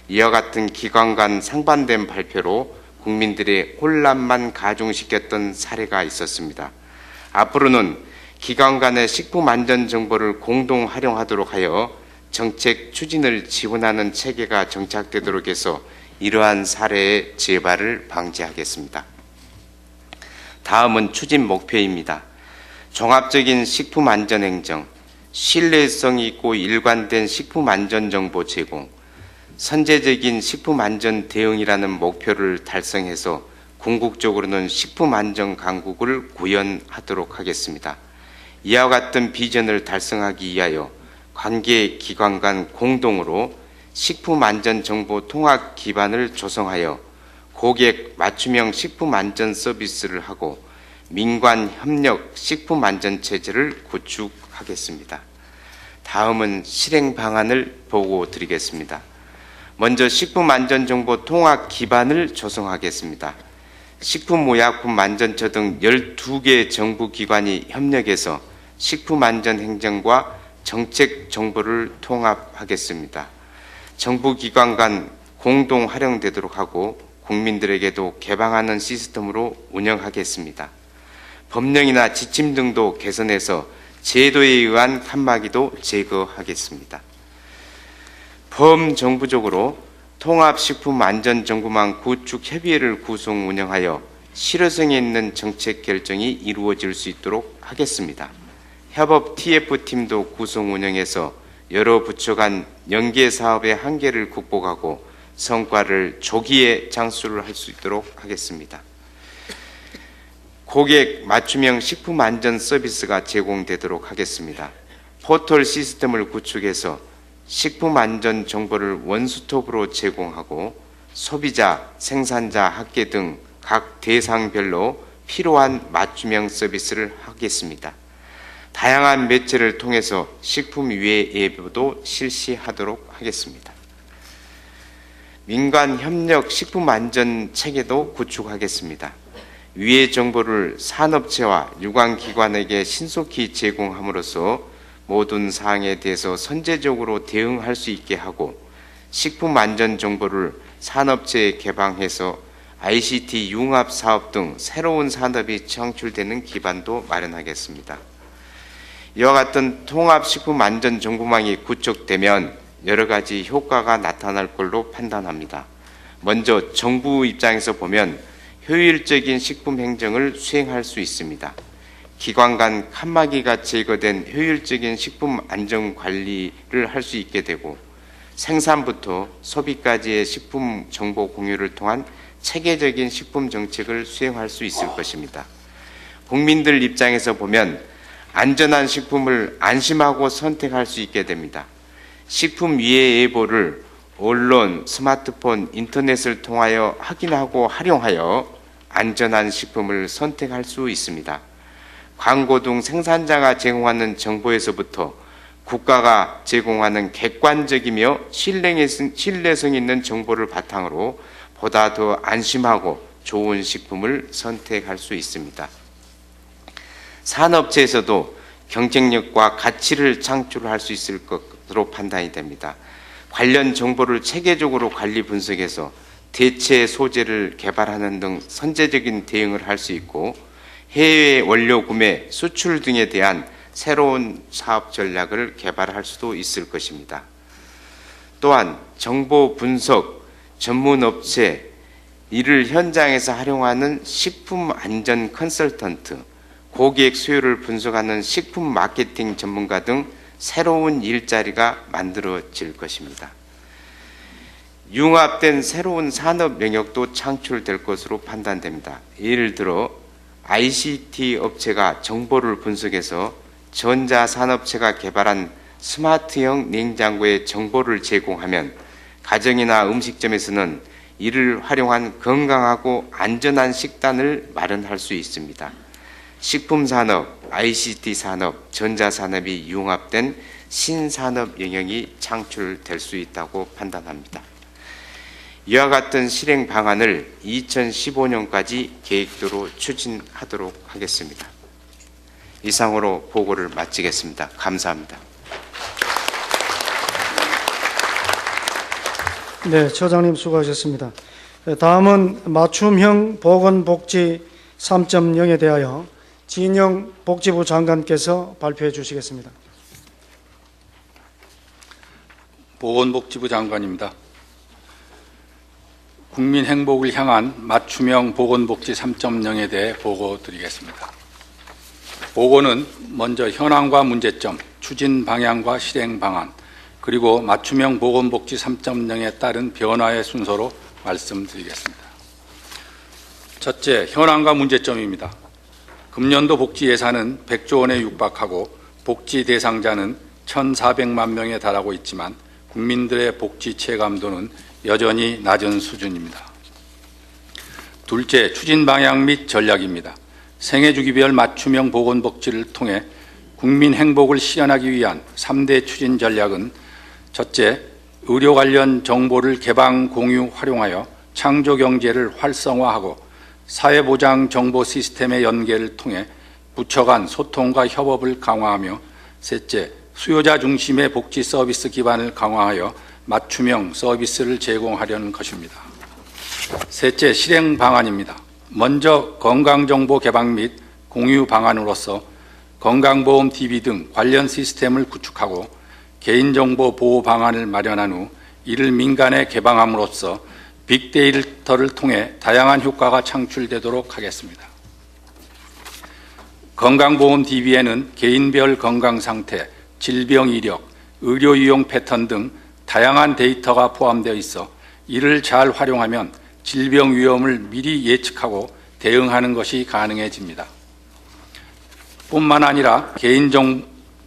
이와 같은 기관 간 상반된 발표로 국민들의 혼란만 가중시켰던 사례가 있었습니다. 앞으로는 기관 간의 식품 안전 정보를 공동 활용하도록 하여 정책 추진을 지원하는 체계가 정착되도록 해서 이러한 사례의 재발을 방지하겠습니다. 다음은 추진 목표입니다. 종합적인 식품 안전 행정, 신뢰성 있고 일관된 식품 안전 정보 제공, 선제적인 식품 안전 대응이라는 목표를 달성해서 궁극적으로는 식품 안전 강국을 구현하도록 하겠습니다. 이와 같은 비전을 달성하기 위하여 관계 기관 간 공동으로 식품 안전 정보 통합 기반을 조성하여 고객 맞춤형 식품 안전 서비스를 하고 민관 협력 식품 안전 체제를 구축하겠습니다. 다음은 실행 방안을 보고 드리겠습니다. 먼저 식품 안전 정보 통합 기반을 조성하겠습니다. 식품의약품 안전처 등 12개 정부 기관이 협력해서 식품 안전 행정과 정책 정보를 통합하겠습니다. 정부 기관 간 공동 활용되도록 하고 국민들에게도 개방하는 시스템으로 운영하겠습니다. 법령이나 지침 등도 개선해서 제도에 의한 칸막이도 제거하겠습니다. 범정부적으로 통합식품안전정보망 구축 협의회를 구성 운영하여 실효성이 있는 정책 결정이 이루어질 수 있도록 하겠습니다. 협업 TF팀도 구성 운영해서 여러 부처 간 연계 사업의 한계를 극복하고 성과를 조기에 장수를 할 수 있도록 하겠습니다. 고객 맞춤형 식품 안전 서비스가 제공되도록 하겠습니다. 포털 시스템을 구축해서 식품 안전 정보를 원스톱으로 제공하고 소비자, 생산자, 학계 등 각 대상별로 필요한 맞춤형 서비스를 하겠습니다. 다양한 매체를 통해서 식품 위해 예보도 실시하도록 하겠습니다. 민간 협력 식품 안전 체계도 구축하겠습니다. 위해 정보를 산업체와 유관기관에게 신속히 제공함으로써 모든 사항에 대해서 선제적으로 대응할 수 있게 하고 식품 안전 정보를 산업체에 개방해서 ICT 융합 사업 등 새로운 산업이 창출되는 기반도 마련하겠습니다. 이와 같은 통합식품안전정보망이 구축되면 여러 가지 효과가 나타날 걸로 판단합니다. 먼저 정부 입장에서 보면 효율적인 식품 행정을 수행할 수 있습니다. 기관 간 칸막이가 제거된 효율적인 식품 안전 관리를 할 수 있게 되고 생산부터 소비까지의 식품 정보 공유를 통한 체계적인 식품 정책을 수행할 수 있을 것입니다. 국민들 입장에서 보면 안전한 식품을 안심하고 선택할 수 있게 됩니다. 식품 위해 예보를 언론, 스마트폰, 인터넷을 통하여 확인하고 활용하여 안전한 식품을 선택할 수 있습니다. 광고 등 생산자가 제공하는 정보에서부터 국가가 제공하는 객관적이며 신뢰성 있는 정보를 바탕으로 보다 더 안심하고 좋은 식품을 선택할 수 있습니다. 산업체에서도 경쟁력과 가치를 창출할 수 있을 것으로 판단이 됩니다. 관련 정보를 체계적으로 관리 분석해서 대체 소재를 개발하는 등 선제적인 대응을 할 수 있고 해외 원료 구매, 수출 등에 대한 새로운 사업 전략을 개발할 수도 있을 것입니다. 또한 정보 분석, 전문 업체, 이를 현장에서 활용하는 식품 안전 컨설턴트, 고객 수요를 분석하는 식품 마케팅 전문가 등 새로운 일자리가 만들어질 것입니다. 융합된 새로운 산업 영역도 창출될 것으로 판단됩니다. 예를 들어 ICT 업체가 정보를 분석해서 전자산업체가 개발한 스마트형 냉장고에 정보를 제공하면 가정이나 음식점에서는 이를 활용한 건강하고 안전한 식단을 마련할 수 있습니다. 식품산업, ICT 산업, 전자산업이 융합된 신산업 영역이 창출될 수 있다고 판단합니다. 이와 같은 실행 방안을 2015년까지 계획대로 추진하도록 하겠습니다. 이상으로 보고를 마치겠습니다. 감사합니다. 네, 처장님 수고하셨습니다. 다음은 맞춤형 보건복지 3.0에 대하여 진영 복지부 장관께서 발표해 주시겠습니다. 보건복지부 장관입니다. 국민 행복을 향한 맞춤형 보건복지 3.0에 대해 보고드리겠습니다. 보고는 먼저 현황과 문제점, 추진 방향과 실행 방안, 그리고 맞춤형 보건복지 3.0에 따른 변화의 순서로 말씀드리겠습니다. 첫째, 현황과 문제점입니다. 금년도 복지 예산은 100조 원에 육박하고 복지 대상자는 1,400만 명에 달하고 있지만 국민들의 복지 체감도는 여전히 낮은 수준입니다. 둘째, 추진 방향 및 전략입니다. 생애주기별 맞춤형 보건복지를 통해 국민 행복을 실현하기 위한 3대 추진 전략은 첫째, 의료 관련 정보를 개방, 공유, 활용하여 창조경제를 활성화하고 사회보장 정보 시스템의 연계를 통해 부처 간 소통과 협업을 강화하며 셋째, 수요자 중심의 복지 서비스 기반을 강화하여 맞춤형 서비스를 제공하려는 것입니다. 셋째, 실행 방안입니다. 먼저 건강정보 개방 및 공유 방안으로서 건강보험 DB 등 관련 시스템을 구축하고 개인정보 보호 방안을 마련한 후 이를 민간에 개방함으로써 빅데이터를 통해 다양한 효과가 창출되도록 하겠습니다. 건강보험 DB에는 개인별 건강상태, 질병 이력, 의료 이용 패턴 등 다양한 데이터가 포함되어 있어 이를 잘 활용하면 질병 위험을 미리 예측하고 대응하는 것이 가능해집니다. 뿐만 아니라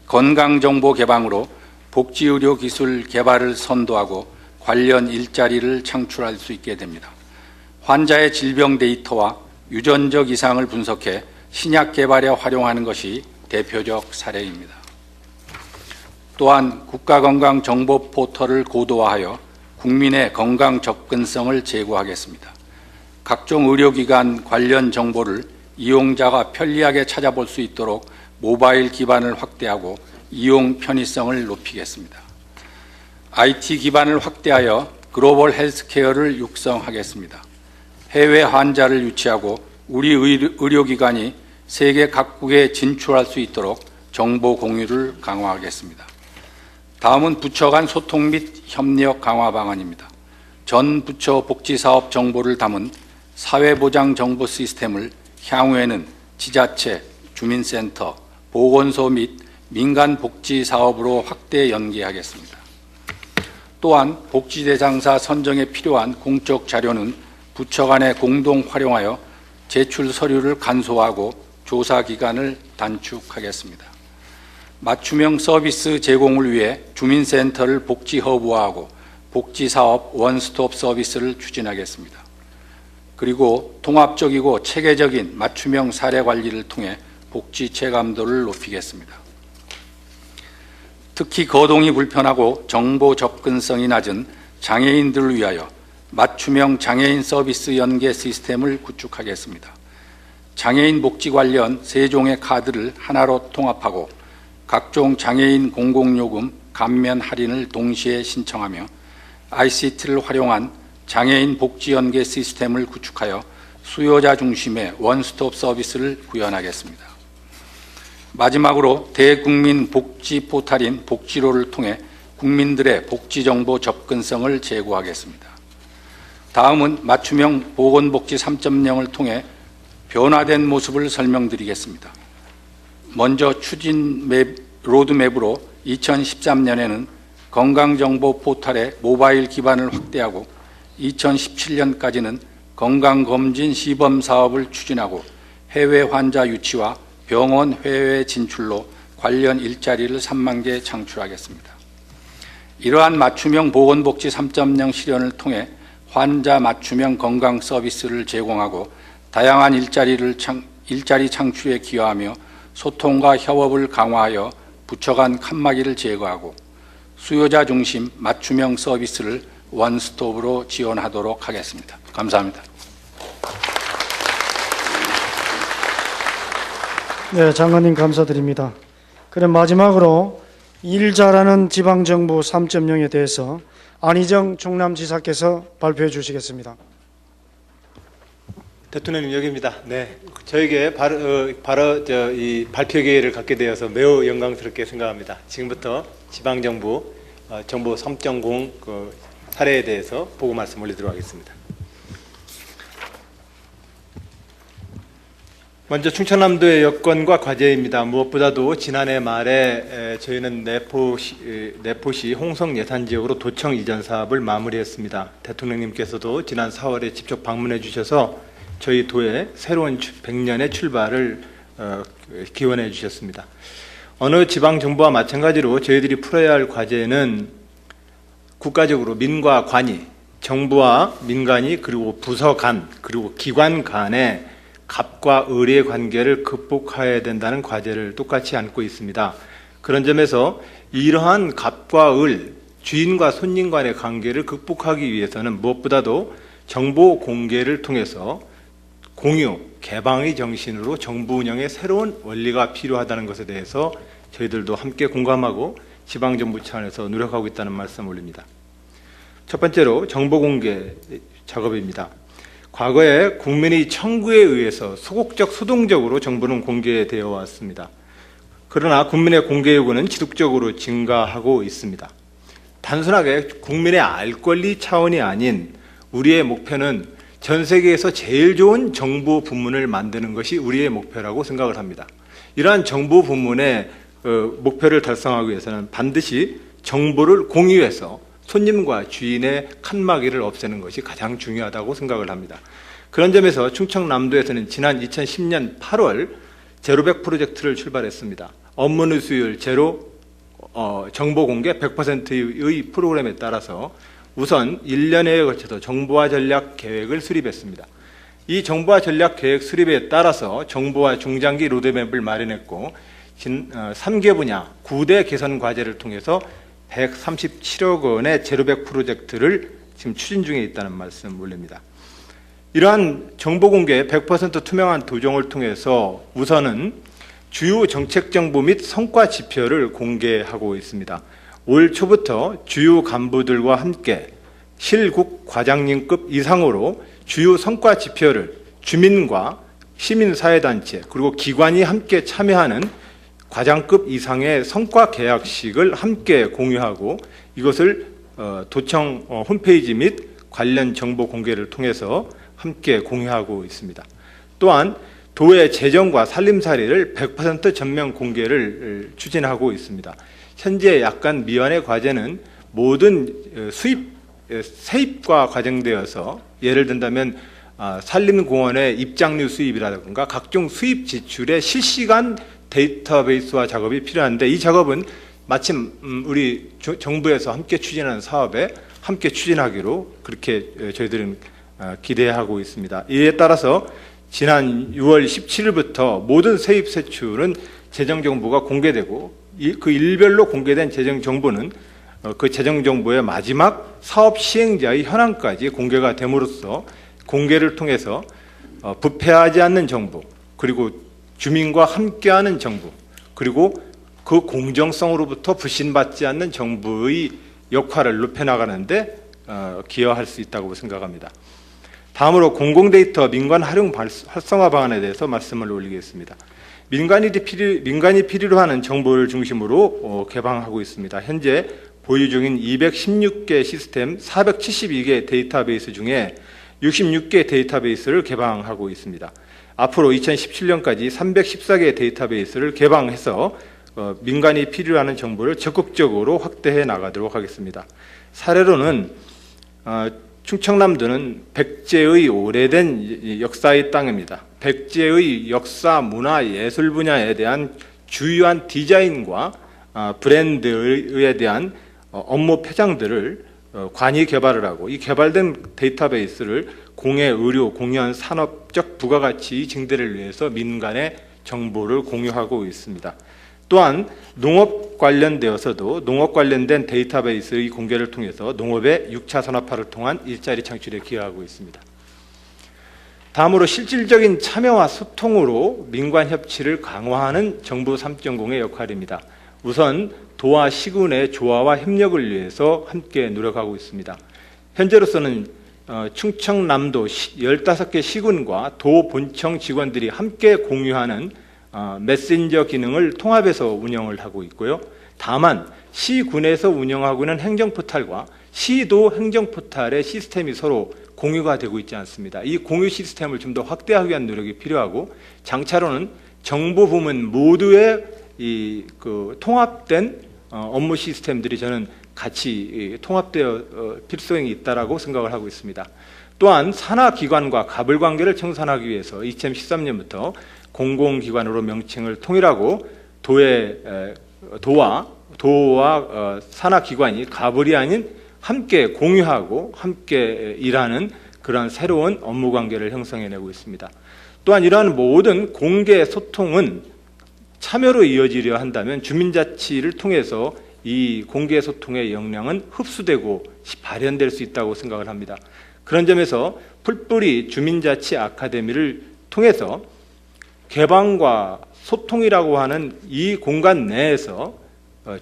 건강정보 개방으로 복지의료 기술 개발을 선도하고 관련 일자리를 창출할 수 있게 됩니다. 환자의 질병 데이터와 유전적 이상을 분석해 신약 개발에 활용하는 것이 대표적 사례입니다. 또한 국가건강정보 포털을 고도화하여 국민의 건강 접근성을 제고하겠습니다. 각종 의료기관 관련 정보를 이용자가 편리하게 찾아볼 수 있도록 모바일 기반을 확대하고 이용 편의성을 높이겠습니다. IT 기반을 확대하여 글로벌 헬스케어를 육성하겠습니다. 해외 환자를 유치하고 우리 의료기관이 세계 각국에 진출할 수 있도록 정보 공유를 강화하겠습니다. 다음은 부처 간 소통 및 협력 강화 방안입니다. 전 부처 복지사업 정보를 담은 사회보장 정보 시스템을 향후에는 지자체, 주민센터, 보건소 및 민간 복지 사업으로 확대 연계하겠습니다. 또한 복지 대상자 선정에 필요한 공적 자료는 부처 간에 공동 활용하여 제출 서류를 간소화하고 조사 기간을 단축하겠습니다. 맞춤형 서비스 제공을 위해 주민센터를 복지 허브화하고 복지사업 원스톱 서비스를 추진하겠습니다. 그리고 통합적이고 체계적인 맞춤형 사례 관리를 통해 복지 체감도를 높이겠습니다. 특히 거동이 불편하고 정보 접근성이 낮은 장애인들을 위하여 맞춤형 장애인 서비스 연계 시스템을 구축하겠습니다. 장애인 복지 관련 세 종의 카드를 하나로 통합하고 각종 장애인 공공요금 감면 할인을 동시에 신청하며 ICT를 활용한 장애인 복지 연계 시스템을 구축하여 수요자 중심의 원스톱 서비스를 구현하겠습니다. 마지막으로 대국민 복지 포탈인 복지로를 통해 국민들의 복지 정보 접근성을 제고하겠습니다. 다음은 맞춤형 보건복지 3.0을 통해 변화된 모습을 설명드리겠습니다. 먼저 추진 로드맵으로 2013년에는 건강정보 포털의 모바일 기반을 확대하고 2017년까지는 건강검진 시범 사업을 추진하고 해외 환자 유치와 병원 해외 진출로 관련 일자리를 3만 개 창출하겠습니다. 이러한 맞춤형 보건복지 3.0 실현을 통해 환자 맞춤형 건강 서비스를 제공하고 다양한 일자리 창출에 기여하며 소통과 협업을 강화하여 부처 간 칸막이를 제거하고 수요자 중심 맞춤형 서비스를 원스톱으로 지원하도록 하겠습니다. 감사합니다. 네, 장관님 감사드립니다. 그럼 마지막으로 일 잘하는 지방정부 3.0에 대해서 안희정 충남지사께서 발표해 주시겠습니다. 대통령님 여기입니다. 네, 저에게 바로 이 발표 기회를 갖게 되어서 매우 영광스럽게 생각합니다. 지금부터 지방정부 정부 3.0 사례에 대해서 보고 말씀 올리도록 하겠습니다. 먼저 충청남도의 여건과 과제입니다. 무엇보다도 지난해 말에 저희는 내포시 홍성 예산지역으로 도청 이전 사업을 마무리했습니다. 대통령님께서도 지난 4월에 직접 방문해 주셔서 저희 도의 새로운 100년의 출발을 기원해 주셨습니다. 어느 지방정부와 마찬가지로 저희들이 풀어야 할 과제는 국가적으로 민과 관이, 정부와 민간이, 그리고 부서 간, 그리고 기관 간의 갑과 을의 관계를 극복해야 된다는 과제를 똑같이 안고 있습니다. 그런 점에서 이러한 갑과 을, 주인과 손님 간의 관계를 극복하기 위해서는 무엇보다도 정보 공개를 통해서 공유, 개방의 정신으로 정부 운영의 새로운 원리가 필요하다는 것에 대해서 저희들도 함께 공감하고 지방정부 차원에서 노력하고 있다는 말씀 올립니다. 첫 번째로 정보 공개 작업입니다. 과거에 국민의 청구에 의해서 소극적, 수동적으로 정보는 공개되어 왔습니다. 그러나 국민의 공개 요구는 지속적으로 증가하고 있습니다. 단순하게 국민의 알 권리 차원이 아닌 우리의 목표는 전 세계에서 제일 좋은 정보 부문을 만드는 것이 우리의 목표라고 생각을 합니다. 이러한 정보 부문의 목표를 달성하기 위해서는 반드시 정보를 공유해서 손님과 주인의 칸막이를 없애는 것이 가장 중요하다고 생각을 합니다. 그런 점에서 충청남도에서는 지난 2010년 8월 제로백 프로젝트를 출발했습니다. 업무 누수율 제로, 정보 공개 100%의 프로그램에 따라서 우선 1년여에 걸쳐서 정보화 전략 계획을 수립했습니다. 이 정보화 전략 계획 수립에 따라서 정보화 중장기 로드맵을 마련했고 3개 분야 9대 개선 과제를 통해서 137억 원의 제로백 프로젝트를 지금 추진 중에 있다는 말씀 올립니다. 이러한 정보 공개 100% 투명한 도정을 통해서 우선은 주요 정책 정보 및 성과 지표를 공개하고 있습니다. 올 초부터 주요 간부들과 함께 실국 과장님급 이상으로 주요 성과 지표를 주민과 시민사회단체 그리고 기관이 함께 참여하는 과장급 이상의 성과 계약식을 함께 공유하고 이것을 도청 홈페이지 및 관련 정보 공개를 통해서 함께 공유하고 있습니다. 또한 도의 재정과 살림살이를 100% 전면 공개를 추진하고 있습니다. 현재 약간 미완의 과제는 모든 세입과 과정되어서 예를 든다면 산림공원의 입장료 수입이라든가 각종 수입 지출의 실시간 데이터베이스화 작업이 필요한데 이 작업은 마침 우리 정부에서 함께 추진하는 사업에 함께 추진하기로 그렇게 저희들은 기대하고 있습니다. 이에 따라서 지난 6월 17일부터 모든 세입 세출은 재정정보가 공개되고 그 일별로 공개된 재정정보는 그 재정정보의 마지막 사업 시행자의 현황까지 공개가 됨으로써 공개를 통해서 부패하지 않는 정보 그리고 주민과 함께하는 정부 그리고 그 공정성으로부터 불신받지 않는 정부의 역할을 높여나가는데 기여할 수 있다고 생각합니다. 다음으로 공공데이터 민관 활용 활성화 방안에 대해서 말씀을 올리겠습니다. 민간이 필요로 하는 정보를 중심으로 개방하고 있습니다. 현재 보유 중인 216개 시스템 472개 데이터베이스 중에 66개 데이터베이스를 개방하고 있습니다. 앞으로 2017년까지 314개 데이터베이스를 개방해서 민간이 필요로 하는 정보를 적극적으로 확대해 나가도록 하겠습니다. 사례로는 충청남도는 백제의 오래된 역사의 땅입니다. 백제의 역사, 문화, 예술 분야에 대한 주요한 디자인과 브랜드에 대한 업무 표장들을 관이 개발을 하고 이 개발된 데이터베이스를 공예, 의료, 공연, 산업적 부가가치 증대를 위해서 민간의 정보를 공유하고 있습니다. 또한 농업 관련되어서도 농업 관련된 데이터베이스의 공개를 통해서 농업의 6차 산업화를 통한 일자리 창출에 기여하고 있습니다. 다음으로 실질적인 참여와 소통으로 민관 협치를 강화하는 정부 3.0의 역할입니다. 우선 도와 시군의 조화와 협력을 위해서 함께 노력하고 있습니다. 현재로서는 충청남도 15개 시군과 도 본청 직원들이 함께 공유하는 메신저 기능을 통합해서 운영을 하고 있고요. 다만 시군에서 운영하고 있는 행정포탈과 시도 행정포탈의 시스템이 서로 공유가 되고 있지 않습니다. 이 공유 시스템을 좀 더 확대하기 위한 노력이 필요하고, 장차로는 정부 부문 모두의 통합된 업무 시스템들이 저는 같이 통합되어 필요성이 있다라고 생각을 하고 있습니다. 또한 산하기관과 가불관계를 청산하기 위해서 2013년부터 공공기관으로 명칭을 통일하고 도와 산하기관이 가불이 아닌 함께 공유하고 함께 일하는 그러한 새로운 업무 관계를 형성해내고 있습니다. 또한 이러한 모든 공개 소통은 참여로 이어지려 한다면 주민자치를 통해서 이 공개 소통의 역량은 흡수되고 발현될 수 있다고 생각을 합니다. 그런 점에서 풀뿌리 주민자치 아카데미를 통해서 개방과 소통이라고 하는 이 공간 내에서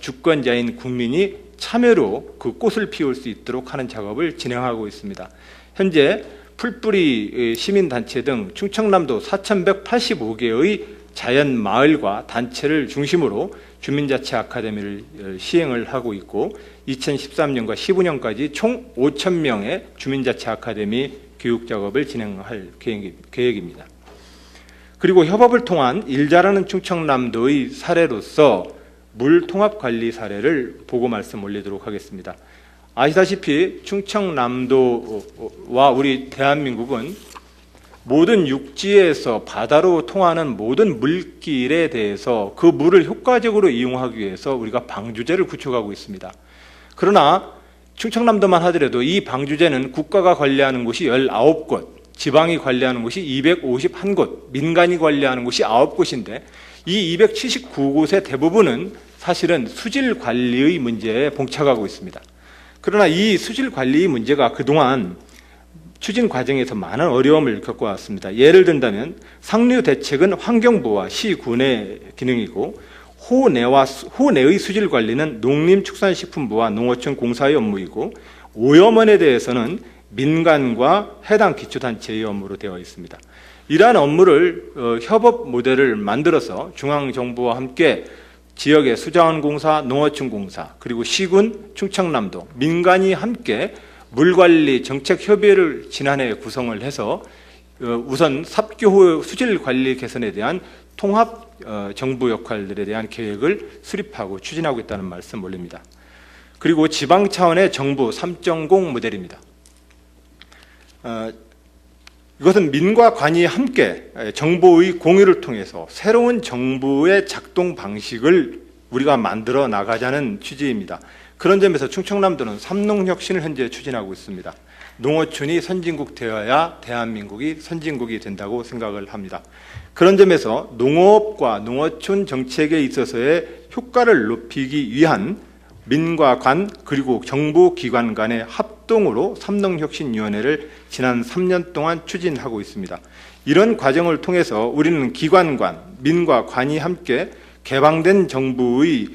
주권자인 국민이 참여로 그 꽃을 피울 수 있도록 하는 작업을 진행하고 있습니다. 현재 풀뿌리 시민단체 등 충청남도 4,185개의 자연 마을과 단체를 중심으로 주민자치 아카데미를 시행을 하고 있고, 2013년과 15년까지 총 5,000명의 주민자치 아카데미 교육 작업을 진행할 계획입니다. 그리고 협업을 통한 일 잘하는 충청남도의 사례로서 물 통합 관리 사례를 보고 말씀 올리도록 하겠습니다. 아시다시피 충청남도와 우리 대한민국은 모든 육지에서 바다로 통하는 모든 물길에 대해서 그 물을 효과적으로 이용하기 위해서 우리가 방주제를 구축하고 있습니다. 그러나 충청남도만 하더라도 이 방주제는 국가가 관리하는 곳이 19곳, 지방이 관리하는 곳이 251곳, 민간이 관리하는 곳이 9곳인데 이 279곳의 대부분은 사실은 수질 관리의 문제에 봉착하고 있습니다. 그러나 이 수질 관리 문제가 그동안 추진 과정에서 많은 어려움을 겪어왔습니다. 예를 든다면 상류 대책은 환경부와 시군의 기능이고, 호내의 수질 관리는 농림축산식품부와 농어촌 공사의 업무이고, 오염원에 대해서는 민간과 해당 기초단체의 업무로 되어 있습니다. 이러한 업무를 협업 모델을 만들어서 중앙정부와 함께 지역의 수자원공사, 농어촌공사, 그리고 시군, 충청남도, 민간이 함께 물관리 정책협의회를 지난해 구성을 해서 우선 삽교후 수질관리 개선에 대한 통합 정부 역할들에 대한 계획을 수립하고 추진하고 있다는 말씀 올립니다. 그리고 지방 차원의 정부 3.0 모델입니다. 이것은 민과 관이 함께 정보의 공유를 통해서 새로운 정부의 작동 방식을 우리가 만들어 나가자는 취지입니다. 그런 점에서 충청남도는 삼농혁신을 현재 추진하고 있습니다. 농어촌이 선진국 되어야 대한민국이 선진국이 된다고 생각을 합니다. 그런 점에서 농업과 농어촌 정책에 있어서의 효과를 높이기 위한 민과 관 그리고 정부 기관 간의 합동으로 삼농혁신위원회를 지난 3년 동안 추진하고 있습니다. 이런 과정을 통해서 우리는 기관간, 민과 관이 함께 개방된 정부의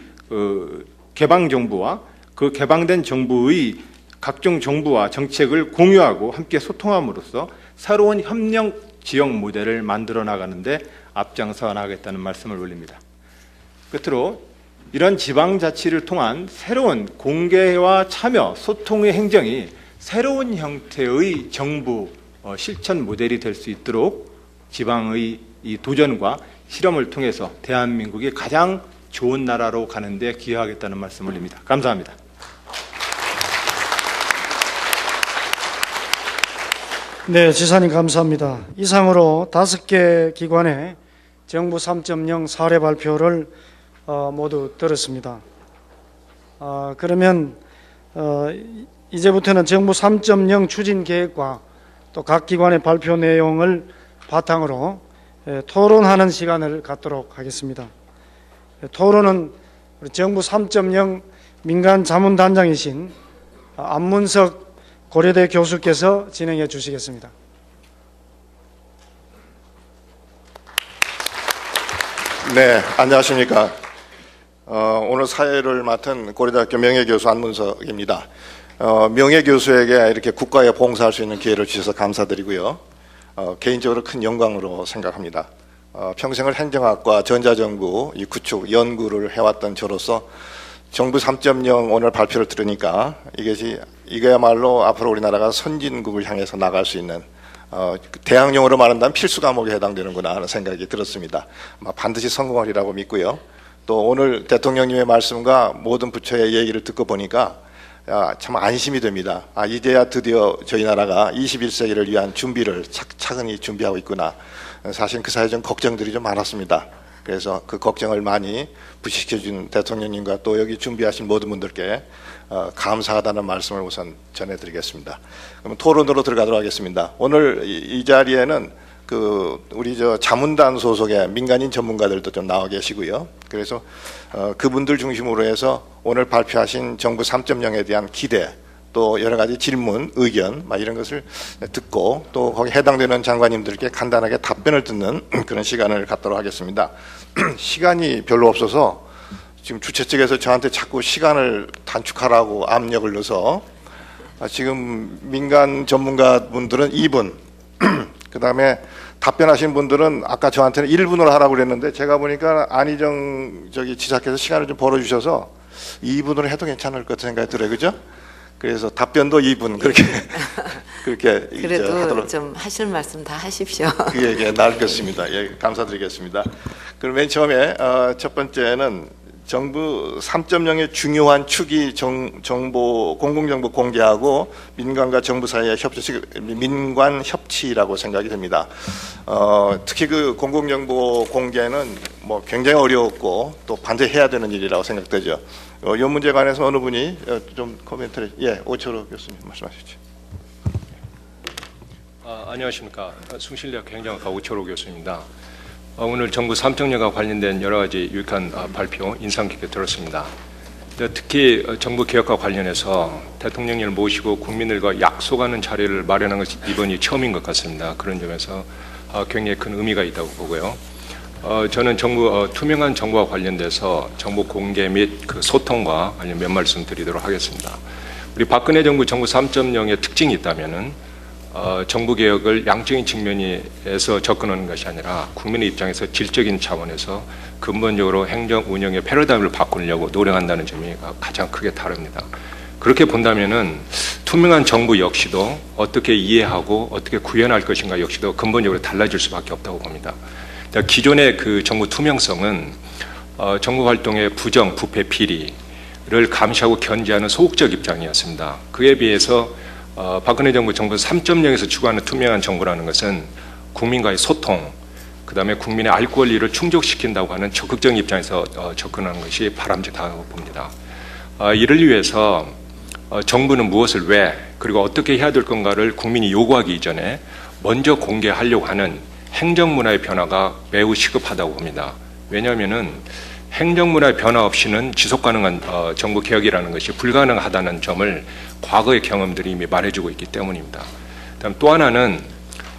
개방정부와 그 개방된 정부의 각종 정부와 정책을 공유하고 함께 소통함으로써 새로운 협력 지역 모델을 만들어 나가는데 앞장서 나가겠다는 말씀을 올립니다. 끝으로 이런 지방자치를 통한 새로운 공개와 참여, 소통의 행정이 새로운 형태의 정부 실천 모델이 될 수 있도록 지방의 이 도전과 실험을 통해서 대한민국이 가장 좋은 나라로 가는 데 기여하겠다는 말씀을 올립니다. 감사합니다. 네, 지사님 감사합니다. 이상으로 5개 기관의 정부 3.0 사례 발표를 모두 들었습니다. 그러면 이제부터는 정부 3.0 추진 계획과 또 각 기관의 발표 내용을 바탕으로 토론하는 시간을 갖도록 하겠습니다. 토론은 우리 정부 3.0 민간 자문단장이신 안문석 고려대 교수께서 진행해 주시겠습니다. 네, 안녕하십니까. 오늘 사회를 맡은 고려대학교 명예교수 안문석입니다. 명예교수에게 이렇게 국가에 봉사할 수 있는 기회를 주셔서 감사드리고요. 개인적으로 큰 영광으로 생각합니다. 평생을 행정학과 전자정부 이 구축 연구를 해왔던 저로서 정부 3.0 오늘 발표를 들으니까 이게야말로 앞으로 우리나라가 선진국을 향해서 나갈 수 있는 대학용어로 말한다면 필수 과목에 해당되는구나 하는 생각이 들었습니다. 반드시 성공하리라고 믿고요. 또 오늘 대통령님의 말씀과 모든 부처의 얘기를 듣고 보니까 참 안심이 됩니다. 이제야 드디어 저희 나라가 21세기를 위한 준비를 차근히 준비하고 있구나. 사실 그 사이에 좀 걱정들이 좀 많았습니다. 그래서 그 걱정을 많이 부식시켜준 대통령님과 또 여기 준비하신 모든 분들께 감사하다는 말씀을 우선 전해드리겠습니다. 그럼 토론으로 들어가도록 하겠습니다. 오늘 이 자리에는 우리 자문단 소속의 민간인 전문가들도 좀 나와 계시고요. 그래서 그분들 중심으로 해서 오늘 발표하신 정부 3.0에 대한 기대, 또 여러 가지 질문, 의견 이런 것을 듣고 또 거기 해당되는 장관님들께 간단하게 답변을 듣는 그런 시간을 갖도록 하겠습니다. 시간이 별로 없어서 지금 주최 측에서 저한테 자꾸 시간을 단축하라고 압력을 넣어서 지금 민간 전문가분들은 2분, 그 다음에 답변하신 분들은 아까 저한테는 1분으로 하라고 그랬는데 제가 보니까 안희정 지사께서 시간을 좀 벌어주셔서 2분으로 해도 괜찮을 것 같은 생각이 들어요. 그죠? 그래서 답변도 2분 그렇게 그래도 하도록. 좀 하실 말씀 다 하십시오. 그 얘기에 나겠습니다. 예, 감사드리겠습니다. 그럼 맨 처음에 첫 번째는 정부 3.0의 중요한 축이 공공정보 공개하고 민간과 정부 사이의 민관 협치라고 생각이 됩니다. 특히 그 공공정보 공개는 굉장히 어려웠고 또 반드시 해야 되는 일이라고 생각되죠. 이 문제에 관해서 어느 분이 좀 코멘트를 5초로 교수님 말씀하시죠. 안녕하십니까. 숭실대학교 행정학과 오철호 교수입니다. 오늘 정부 3.0과 관련된 여러 가지 유익한 발표 인상 깊게 들었습니다. 특히 정부 개혁과 관련해서 대통령님을 모시고 국민들과 약속하는 자리를 마련한 것이 이번이 처음인 것 같습니다. 그런 점에서 굉장히 큰 의미가 있다고 보고요. 저는 정부 투명한 정보와 관련돼서 정보 공개 및 그 소통과 관련 몇 말씀 드리도록 하겠습니다. 우리 박근혜 정부 3.0의 특징이 있다면은 정부 개혁을 양적인 측면에서 접근하는 것이 아니라 국민의 입장에서 질적인 차원에서 근본적으로 행정 운영의 패러다임을 바꾸려고 노력한다는 점이 가장 크게 다릅니다. 그렇게 본다면은 투명한 정부 역시도 어떻게 이해하고 어떻게 구현할 것인가 역시도 근본적으로 달라질 수밖에 없다고 봅니다. 기존의 그 정부 투명성은 정부 활동의 부정, 부패, 비리를 감시하고 견제하는 소극적 입장이었습니다. 그에 비해서 박근혜 정부 3.0에서 추구하는 투명한 정부라는 것은 국민과의 소통, 그 다음에 국민의 알 권리를 충족시킨다고 하는 적극적인 입장에서 접근하는 것이 바람직하다고 봅니다. 이를 위해서 정부는 무엇을 왜 그리고 어떻게 해야 될 건가를 국민이 요구하기 이전에 먼저 공개하려고 하는 행정문화의 변화가 매우 시급하다고 봅니다. 왜냐하면은 행정문화의 변화 없이는 지속가능한 정부 개혁이라는 것이 불가능하다는 점을 과거의 경험들이 이미 말해주고 있기 때문입니다. 다음 또 하나는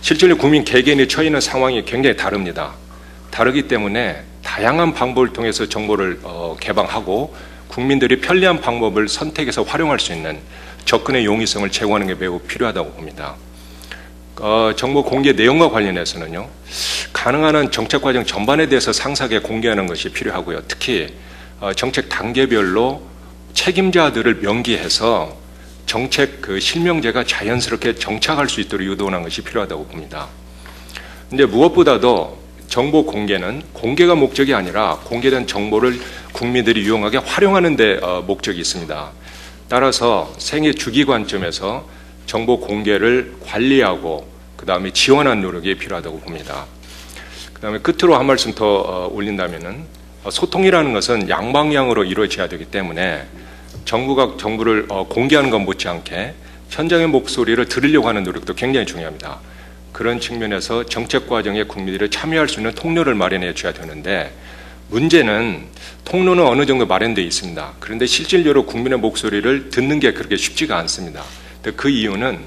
실제로 국민 개개인이 처해 있는 상황이 굉장히 다릅니다. 다르기 때문에 다양한 방법을 통해서 정보를 개방하고 국민들이 편리한 방법을 선택해서 활용할 수 있는 접근의 용이성을 제공하는 게 매우 필요하다고 봅니다. 정보 공개 내용과 관련해서는요, 가능한 한 정책 과정 전반에 대해서 상세하게 공개하는 것이 필요하고요. 특히 정책 단계별로 책임자들을 명기해서 정책 그 실명제가 자연스럽게 정착할 수 있도록 유도하는 것이 필요하다고 봅니다. 근데 무엇보다도 정보 공개는 공개가 목적이 아니라 공개된 정보를 국민들이 유용하게 활용하는 데 목적이 있습니다. 따라서 생애 주기 관점에서 정보 공개를 관리하고 그 다음에 지원하는 노력이 필요하다고 봅니다. 그 다음에 끝으로 한 말씀 더 올린다면은 소통이라는 것은 양방향으로 이루어져야 되기 때문에 정부가 정부를 공개하는 것 못지않게 현장의 목소리를 들으려고 하는 노력도 굉장히 중요합니다. 그런 측면에서 정책 과정에 국민들이 참여할 수 있는 통로를 마련해 줘야 되는데 문제는 통로는 어느 정도 마련되어 있습니다. 그런데 실질적으로 국민의 목소리를 듣는 게 그렇게 쉽지가 않습니다. 그 이유는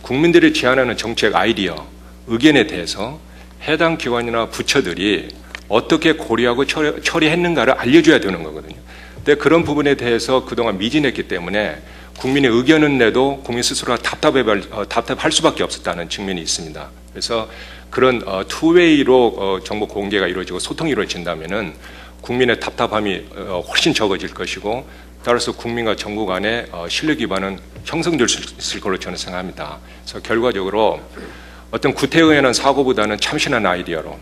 국민들이 제안하는 정책 아이디어, 의견에 대해서 해당 기관이나 부처들이 어떻게 고려하고 처리했는가를 알려줘야 되는 거거든요. 근데 그런 부분에 대해서 그동안 미진했기 때문에 국민의 의견은 내도 국민 스스로가 답답할 수밖에 없었다는 측면이 있습니다. 그래서 그런 투웨이로 정보 공개가 이루어지고 소통이 이루어진다면은 국민의 답답함이 훨씬 적어질 것이고, 따라서 국민과 정부 간의 신뢰 기반은 형성될 수 있을 걸로 저는 생각합니다. 그래서 결과적으로 어떤 구태의연한 사고보다는 참신한 아이디어로,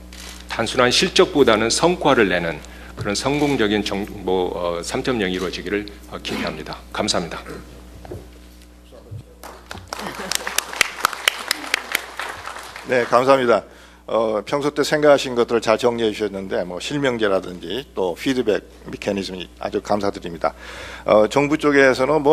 단순한 실적보다는 성과를 내는 그런 성공적인 정보 3.0이 이루어지기를 기대합니다. 감사합니다. 네, 감사합니다. 평소 때 생각하신 것들을 잘 정리해 주셨는데, 실명제라든지 또 피드백 메커니즘이 아주 감사드립니다. 정부 쪽에서는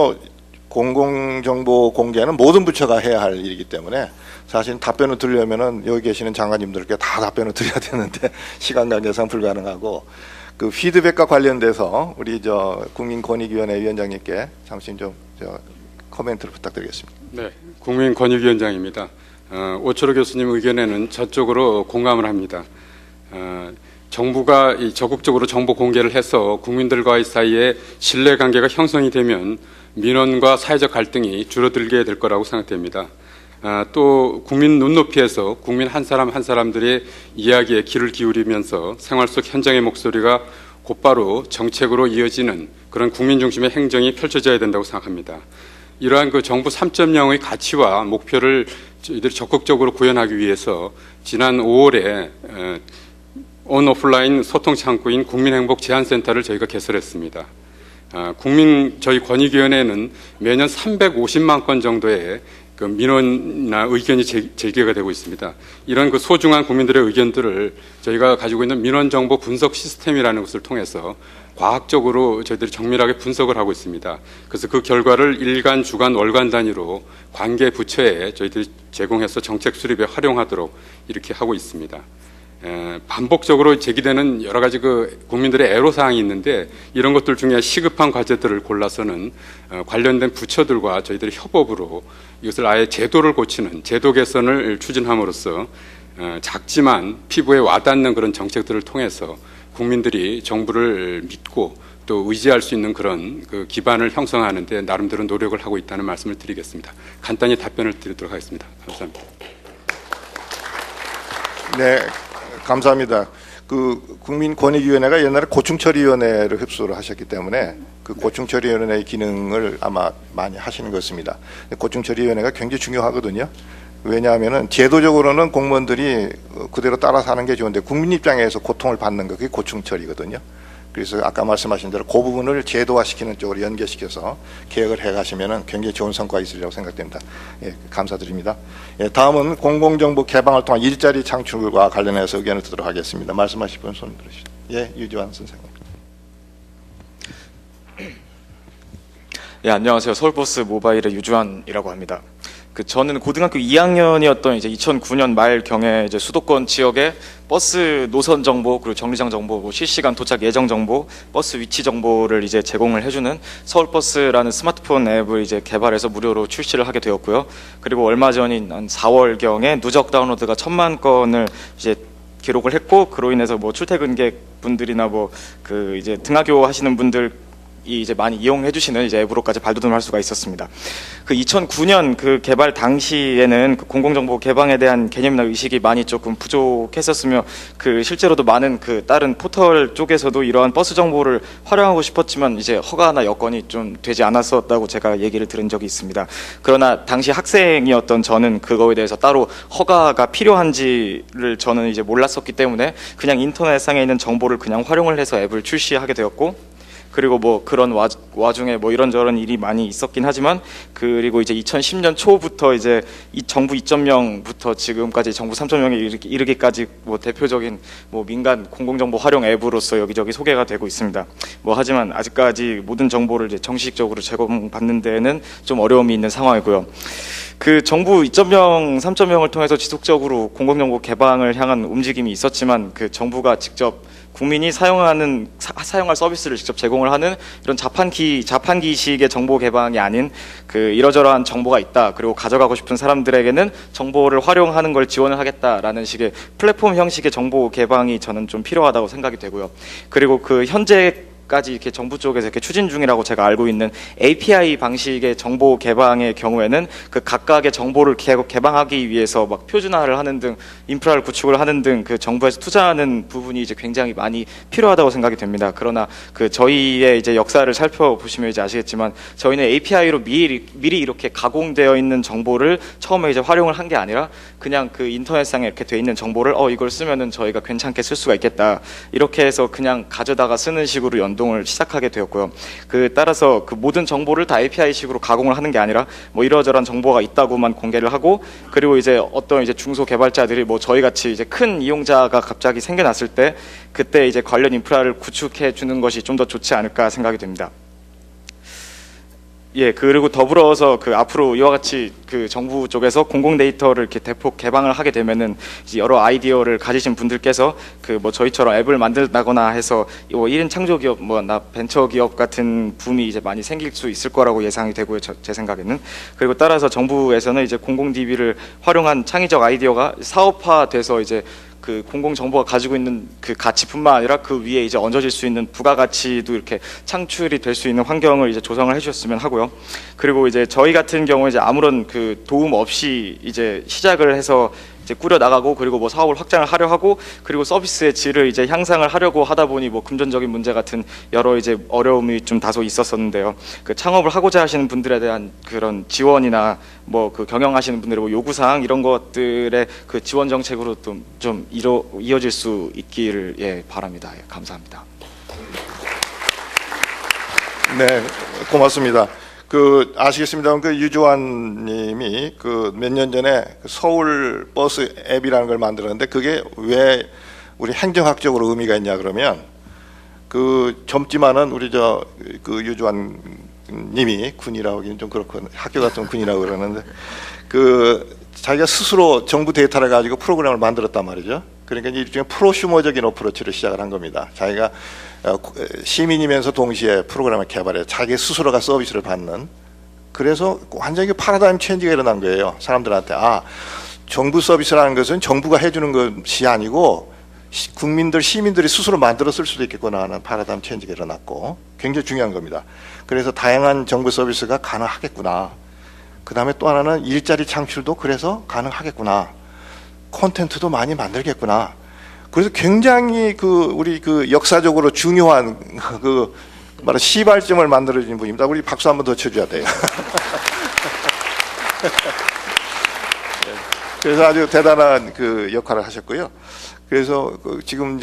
공공정보 공개는 모든 부처가 해야 할 일이기 때문에 사실 답변을 드리려면은 여기 계시는 장관님들께 다 답변을 드려야 되는데 시간 관계상 불가능하고, 그 피드백과 관련돼서 우리 국민권익위원회 위원장님께 잠시 좀 코멘트를 부탁드리겠습니다. 네, 국민권익위원장입니다. 오철호 교수님 의견에는 저쪽으로 공감을 합니다. 정부가 적극적으로 정보 공개를 해서 국민들과의 사이에 신뢰관계가 형성이 되면 민원과 사회적 갈등이 줄어들게 될 거라고 생각됩니다. 또 국민 눈높이에서 국민 한 사람 한 사람들의 이야기에 귀를 기울이면서 생활 속 현장의 목소리가 곧바로 정책으로 이어지는 그런 국민 중심의 행정이 펼쳐져야 된다고 생각합니다. 이러한 그 정부 3.0의 가치와 목표를 저희들이 적극적으로 구현하기 위해서 지난 5월에 온오프라인 소통 창구인 국민행복제안센터를 저희가 개설했습니다. 저희 권익위원회는 매년 350만 건 정도의 그 민원이나 의견이 제기가 되고 있습니다. 이런 그 소중한 국민들의 의견들을 저희가 가지고 있는 민원정보 분석 시스템이라는 것을 통해서 과학적으로 저희들이 정밀하게 분석을 하고 있습니다. 그래서 그 결과를 일간, 주간, 월간 단위로 관계 부처에 저희들이 제공해서 정책 수립에 활용하도록 이렇게 하고 있습니다. 반복적으로 제기되는 여러 가지 그 국민들의 애로사항이 있는데, 이런 것들 중에 시급한 과제들을 골라서는 관련된 부처들과 저희들이 협업으로 이것을 아예 제도를 고치는 제도 개선을 추진함으로써 작지만 피부에 와닿는 그런 정책들을 통해서 국민들이 정부를 믿고 또 의지할 수 있는 그런 그 기반을 형성하는 데 나름대로 노력을 하고 있다는 말씀을 드리겠습니다. 간단히 답변을 드리도록 하겠습니다. 감사합니다. 네, 감사합니다. 그 국민권익위원회가 옛날에 고충처리위원회를 흡수를 하셨기 때문에 그 고충처리위원회의 기능을 아마 많이 하시는 것 같습니다. 고충처리위원회가 굉장히 중요하거든요. 왜냐하면은 제도적으로는 공무원들이 그대로 따라서 하는 게 좋은데 국민 입장에서 고통을 받는 거, 그게 고충처리거든요. 그래서 아까 말씀하신 대로 그 부분을 제도화시키는 쪽으로 연계시켜서 개혁을 해가시면은 굉장히 좋은 성과가 있으리라고 생각됩니다. 예, 감사드립니다. 예, 다음은 공공정보 개방을 통한 일자리 창출과 관련해서 의견을 듣도록 하겠습니다. 말씀하실 분 손 들으시죠. 예, 유지환 선생님. 예, 안녕하세요. 서울버스 모바일의 유주환이라고 합니다. 저는 고등학교 2학년이었던 이제 2009년 말경에 이제 수도권 지역의 버스 노선 정보, 그리고 정류장 정보, 실시간 도착 예정 정보, 버스 위치 정보를 이제 제공을 해주는 서울버스라는 스마트폰 앱을 이제 개발해서 무료로 출시를 하게 되었고요. 그리고 얼마 전인 한 4월경에 누적 다운로드가 1000만 건을 이제 기록을 했고, 그로 인해서 출퇴근객 분들이나 이제 등하교 하시는 분들 이제 많이 이용해 주시는 이제 앱으로까지 발돋움할 수가 있었습니다. 2009년 그 개발 당시에는 그 공공정보 개방에 대한 개념이나 의식이 많이 조금 부족했었으며, 실제로도 많은 다른 포털 쪽에서도 이러한 버스 정보를 활용하고 싶었지만 이제 허가나 여건이 좀 되지 않았었다고 제가 얘기를 들은 적이 있습니다. 그러나 당시 학생이었던 저는 그거에 대해서 따로 허가가 필요한지를 저는 이제 몰랐었기 때문에 그냥 인터넷상에 있는 정보를 그냥 활용을 해서 앱을 출시하게 되었고, 그리고 그런 와중에 이런저런 일이 많이 있었긴 하지만, 그리고 이제 2010년 초부터 이제 이 정부 2.0부터 지금까지 정부 3.0에 이르기까지 대표적인 민간 공공정보 활용 앱으로서 여기저기 소개가 되고 있습니다. 하지만 아직까지 모든 정보를 이제 정식적으로 제공받는 데에는 좀 어려움이 있는 상황이고요. 정부 2.0, 3.0을 통해서 지속적으로 공공정보 개방을 향한 움직임이 있었지만, 정부가 직접 국민이 사용할 서비스를 직접 제공을 하는 이런 자판기식의 정보 개방이 아닌 그 이러저러한 정보가 있다. 그리고 가져가고 싶은 사람들에게는 정보를 활용하는 걸 지원을 하겠다라는 식의 플랫폼 형식의 정보 개방이 저는 좀 필요하다고 생각이 되고요. 그리고 그 현재까지 이렇게 정부 쪽에서 이렇게 추진 중이라고 제가 알고 있는 API 방식의 정보 개방의 경우에는 그 각각의 정보를 개방하기 위해서 막 표준화를 하는 등 인프라를 구축을 하는 등 그 정부에서 투자하는 부분이 이제 굉장히 많이 필요하다고 생각이 됩니다. 그러나 그 저희의 이제 역사를 살펴보시면 이제 아시겠지만 저희는 API로 미리 이렇게 가공되어 있는 정보를 처음에 이제 활용을 한 게 아니라 그냥 그 인터넷상에 이렇게 돼 있는 정보를 이걸 쓰면은 저희가 괜찮게 쓸 수가 있겠다. 이렇게 해서 그냥 가져다가 쓰는 식으로 연동을 시작하게 되었고요. 그 따라서 그 모든 정보를 다 API식으로 가공을 하는 게 아니라 뭐 이러저러한 정보가 있다고만 공개를 하고 그리고 이제 어떤 이제 중소 개발자들이 뭐 저희 같이 이제 큰 이용자가 갑자기 생겨났을 때 그때 이제 관련 인프라를 구축해 주는 것이 좀 더 좋지 않을까 생각이 됩니다. 예, 그리고 더불어서 그 앞으로 이와 같이 그 정부 쪽에서 공공 데이터를 이렇게 대폭 개방을 하게 되면은 이제 여러 아이디어를 가지신 분들께서 그 뭐 저희처럼 앱을 만든다거나 해서 1인 창조 기업, 벤처 기업 같은 붐이 이제 많이 생길 수 있을 거라고 예상이 되고요, 제 생각에는. 그리고 따라서 정부에서는 이제 공공 DB를 활용한 창의적 아이디어가 사업화돼서 이제 그 공공 정보가 가지고 있는 그 가치뿐만 아니라 그 위에 이제 얹어질 수 있는 부가가치도 이렇게 창출이 될 수 있는 환경을 이제 조성을 해주셨으면 하고요. 그리고 이제 저희 같은 경우에 이제 아무런 그 도움 없이 이제 시작을 해서 이제 꾸려 나가고 그리고 뭐 사업을 확장을 하려 하고 그리고 서비스의 질을 이제 향상을 하려고 하다 보니 뭐 금전적인 문제 같은 여러 이제 어려움이 좀 다소 있었었는데요. 그 창업을 하고자 하시는 분들에 대한 그런 지원이나 뭐 그 경영하시는 분들의 뭐 요구사항 이런 것들의 그 지원 정책으로 좀 이어질 수 있기를 바랍니다. 감사합니다. 네, 고맙습니다. 그 아시겠습니다만 그 유주환 님이 그 몇 년 전에 서울 버스 앱이라는 걸 만들었는데 그게 왜 우리 행정학적으로 의미가 있냐 그러면 그 젊지만은 우리 그 유주환 님이 군이라고 하기는 좀 그렇고 학교 같은 군이라고 그러는데 그 자기가 스스로 정부 데이터를 가지고 프로그램을 만들었단 말이죠. 그러니까 일종의 프로슈머적인 어프로치를 시작을 한 겁니다. 자기가 시민이면서 동시에 프로그램을 개발해 자기 스스로가 서비스를 받는. 그래서 완전히 파라다임 체인지가 일어난 거예요. 사람들한테 정부 서비스라는 것은 정부가 해주는 것이 아니고 시민들이 스스로 만들어 쓸 수도 있겠구나 하는 파라다임 체인지가 일어났고 굉장히 중요한 겁니다. 그래서 다양한 정부 서비스가 가능하겠구나. 그 다음에 또 하나는 일자리 창출도 그래서 가능하겠구나. 콘텐츠도 많이 만들겠구나. 그래서 굉장히 우리 역사적으로 중요한 바로 시발점을 만들어진 분입니다. 우리 박수 한번 더 쳐줘야 돼요. 그래서 아주 대단한 역할을 하셨고요. 그래서 지금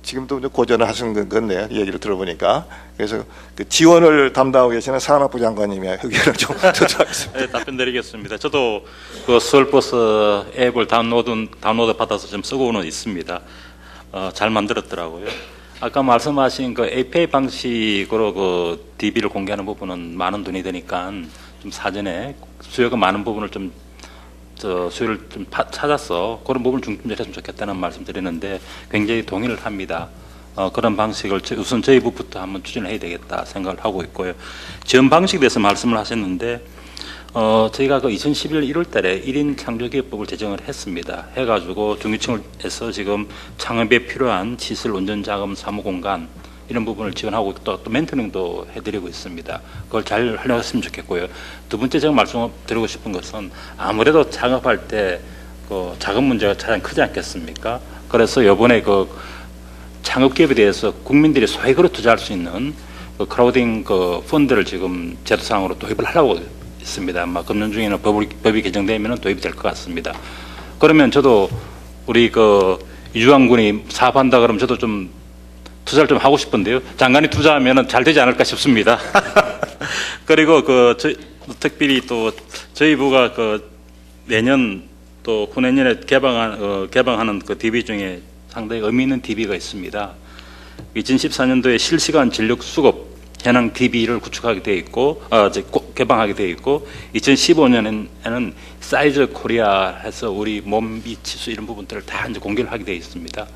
지금도 고전을 하신 건데 얘기를 들어보니까 그래서 지원을 담당하고 계시는 산업부 장관님의 의견을 좀 듣도록 하겠습니다. 네, 답변드리겠습니다. 저도 그 서울버스 앱을 다운로드 받아서 좀 쓰고는 있습니다. 잘 만들었더라고요. 아까 말씀하신 그 API 방식으로 그 DB를 공개하는 부분은 많은 돈이 드니까 좀 사전에 수요가 많은 부분을 수요를 좀 찾아서 그런 부분을 중점적으로 했으면 좋겠다는 말씀 드리는데 굉장히 동의를 합니다. 그런 방식을 우선 저희 부부터 한번 추진을 해야 되겠다 생각을 하고 있고요. 지원 방식에 대해서 말씀을 하셨는데 저희가 그 2011년 1월 달에 1인 창조기업법을 제정을 했습니다. 해가지고 중위층을 해서 지금 창업에 필요한 시설, 운전 자금, 사무공간 이런 부분을 지원하고 또 멘토링도 해드리고 있습니다. 그걸 잘 활용했으면 좋겠고요. 두 번째 제가 말씀드리고 싶은 것은 아무래도 창업할 때 그 자금 문제가 가장 크지 않겠습니까? 그래서 이번에 그 창업기업에 대해서 국민들이 소액으로 투자할 수 있는 그 크라우딩 펀드를 지금 제도상으로 도입을 하려고 있습니다. 아마 금년 중에는 법이 개정되면 도입이 될 것 같습니다. 그러면 저도 우리 이주환 군이 사업한다 그러면 저도 좀 투자를 좀 하고 싶은데요. 장관이 투자하면 잘 되지 않을까 싶습니다. 그리고 특별히 또 저희 부가 내년 또 후내년에 개방하는 DB 중에 상당히 의미 있는 DB가 있습니다. 2014년도에 실시간 진력 수급 현황 DB를 구축하게 되어 있고 개방하게 되어 있고 2015년에는 사이즈 코리아 해서 우리 몸 위 치수 이런 부분들을 다 이제 공개를 하게 되어 있습니다.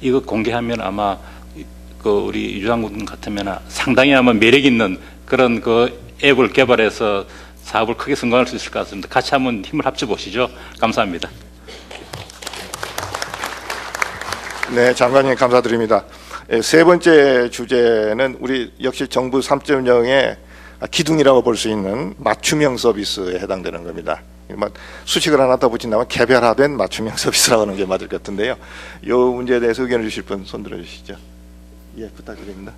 이거 공개하면 아마 그 우리 유 장군 같으면 상당히 아마 매력 있는 그런 그 앱을 개발해서 사업을 크게 성공할 수 있을 것 같습니다. 같이 한번 힘을 합쳐 보시죠. 감사합니다. 네, 장관님 감사드립니다. 세 번째 주제는 우리 역시 정부 3.0의 기둥이라고 볼 수 있는 맞춤형 서비스에 해당되는 겁니다. 수식을 하나 더 붙인다면 개별화된 맞춤형 서비스라고 하는 게 맞을 것 같은데요. 이 문제에 대해서 의견을 주실 분 손 들어주시죠. 예, 부탁드립니다.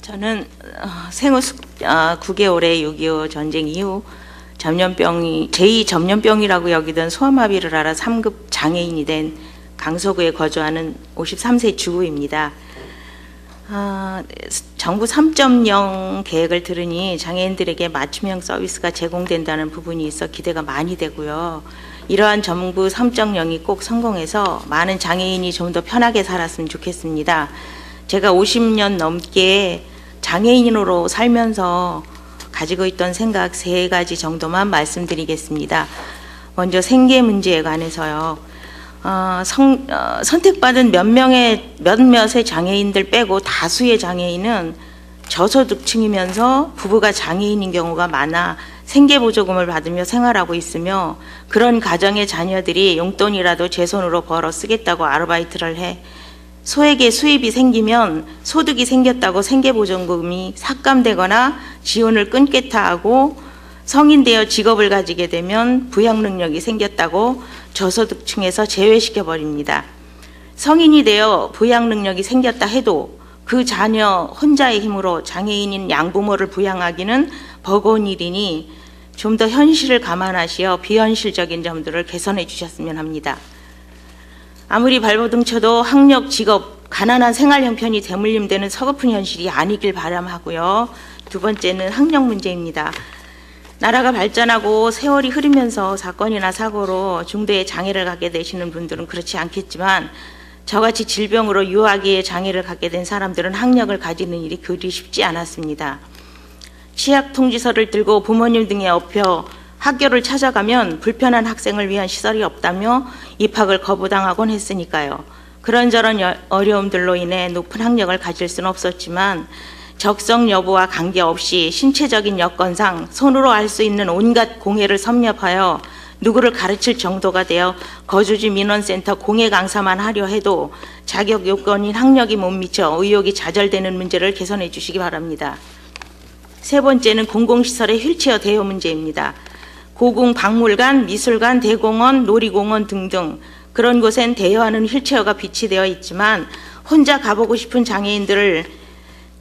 저는 생후 9개월에 6.25 전쟁 이후 전염병이 제2전염병이라고 여기던 소아마비를 앓아 3급 장애인이 된 강서구에 거주하는 53세 주부입니다. 정부 3.0 계획을 들으니 장애인들에게 맞춤형 서비스가 제공된다는 부분이 있어 기대가 많이 되고요. 이러한 정부 3.0이 꼭 성공해서 많은 장애인이 좀 더 편하게 살았으면 좋겠습니다. 제가 50년 넘게 장애인으로 살면서 가지고 있던 생각 3가지 정도만 말씀드리겠습니다. 먼저 생계 문제에 관해서요. 선택받은 몇몇의 장애인들 빼고 다수의 장애인은 저소득층이면서 부부가 장애인인 경우가 많아 생계보조금을 받으며 생활하고 있으며 그런 가정의 자녀들이 용돈이라도 제 손으로 벌어 쓰겠다고 아르바이트를 해 소액의 수입이 생기면 소득이 생겼다고 생계보조금이 삭감되거나 지원을 끊겠다 하고 성인 되어 직업을 가지게 되면 부양 능력이 생겼다고 저소득층에서 제외시켜 버립니다. 성인이 되어 부양 능력이 생겼다 해도 그 자녀 혼자의 힘으로 장애인인 양부모를 부양하기는 버거운 일이니 좀 더 현실을 감안하시어 비현실적인 점들을 개선해 주셨으면 합니다. 아무리 발버둥 쳐도 학력, 직업, 가난한 생활 형편이 대물림되는 서글픈 현실이 아니길 바람하고요. 두 번째는 학력 문제입니다. 나라가 발전하고 세월이 흐르면서 사건이나 사고로 중도의 장애를 갖게 되시는 분들은 그렇지 않겠지만 저같이 질병으로 유아기에 장애를 갖게 된 사람들은 학력을 가지는 일이 그리 쉽지 않았습니다. 취약 통지서를 들고 부모님 등에 업혀 학교를 찾아가면 불편한 학생을 위한 시설이 없다며 입학을 거부당하곤 했으니까요. 그런저런 어려움들로 인해 높은 학력을 가질 수는 없었지만 적성 여부와 관계없이 신체적인 여건상 손으로 할 수 있는 온갖 공예를 섭렵하여 누구를 가르칠 정도가 되어 거주지 민원센터 공예 강사만 하려 해도 자격 요건인 학력이 못 미쳐 의욕이 좌절되는 문제를 개선해 주시기 바랍니다. 세 번째는 공공시설의 휠체어 대여 문제입니다. 고궁 박물관, 미술관, 대공원, 놀이공원 등등 그런 곳엔 대여하는 휠체어가 비치되어 있지만 혼자 가보고 싶은 장애인들을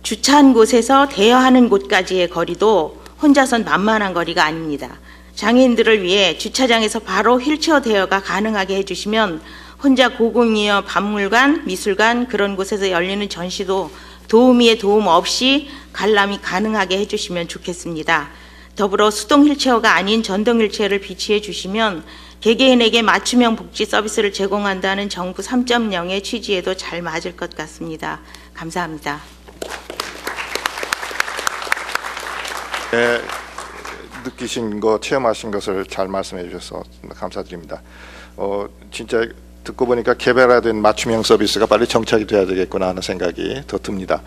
주차한 곳에서 대여하는 곳까지의 거리도 혼자선 만만한 거리가 아닙니다. 장애인들을 위해 주차장에서 바로 휠체어 대여가 가능하게 해주시면 혼자 고궁이어 박물관, 미술관 그런 곳에서 열리는 전시도 도우미의 도움 없이 관람이 가능하게 해주시면 좋겠습니다. 더불어 수동 휠체어가 아닌 전동 휠체어를 비치해 주시면 개개인에게 맞춤형 복지 서비스를 제공한다는 정부 3.0의 취지에도 잘 맞을 것 같습니다. 감사합니다. 네, 느끼신 거, 체험하신 것을 잘 말씀해 주셔서 감사드립니다. 진짜 듣고 보니까 개발화된 맞춤형 서비스가 빨리 정착이 돼야 되겠구나 하는 생각이 더 듭니다.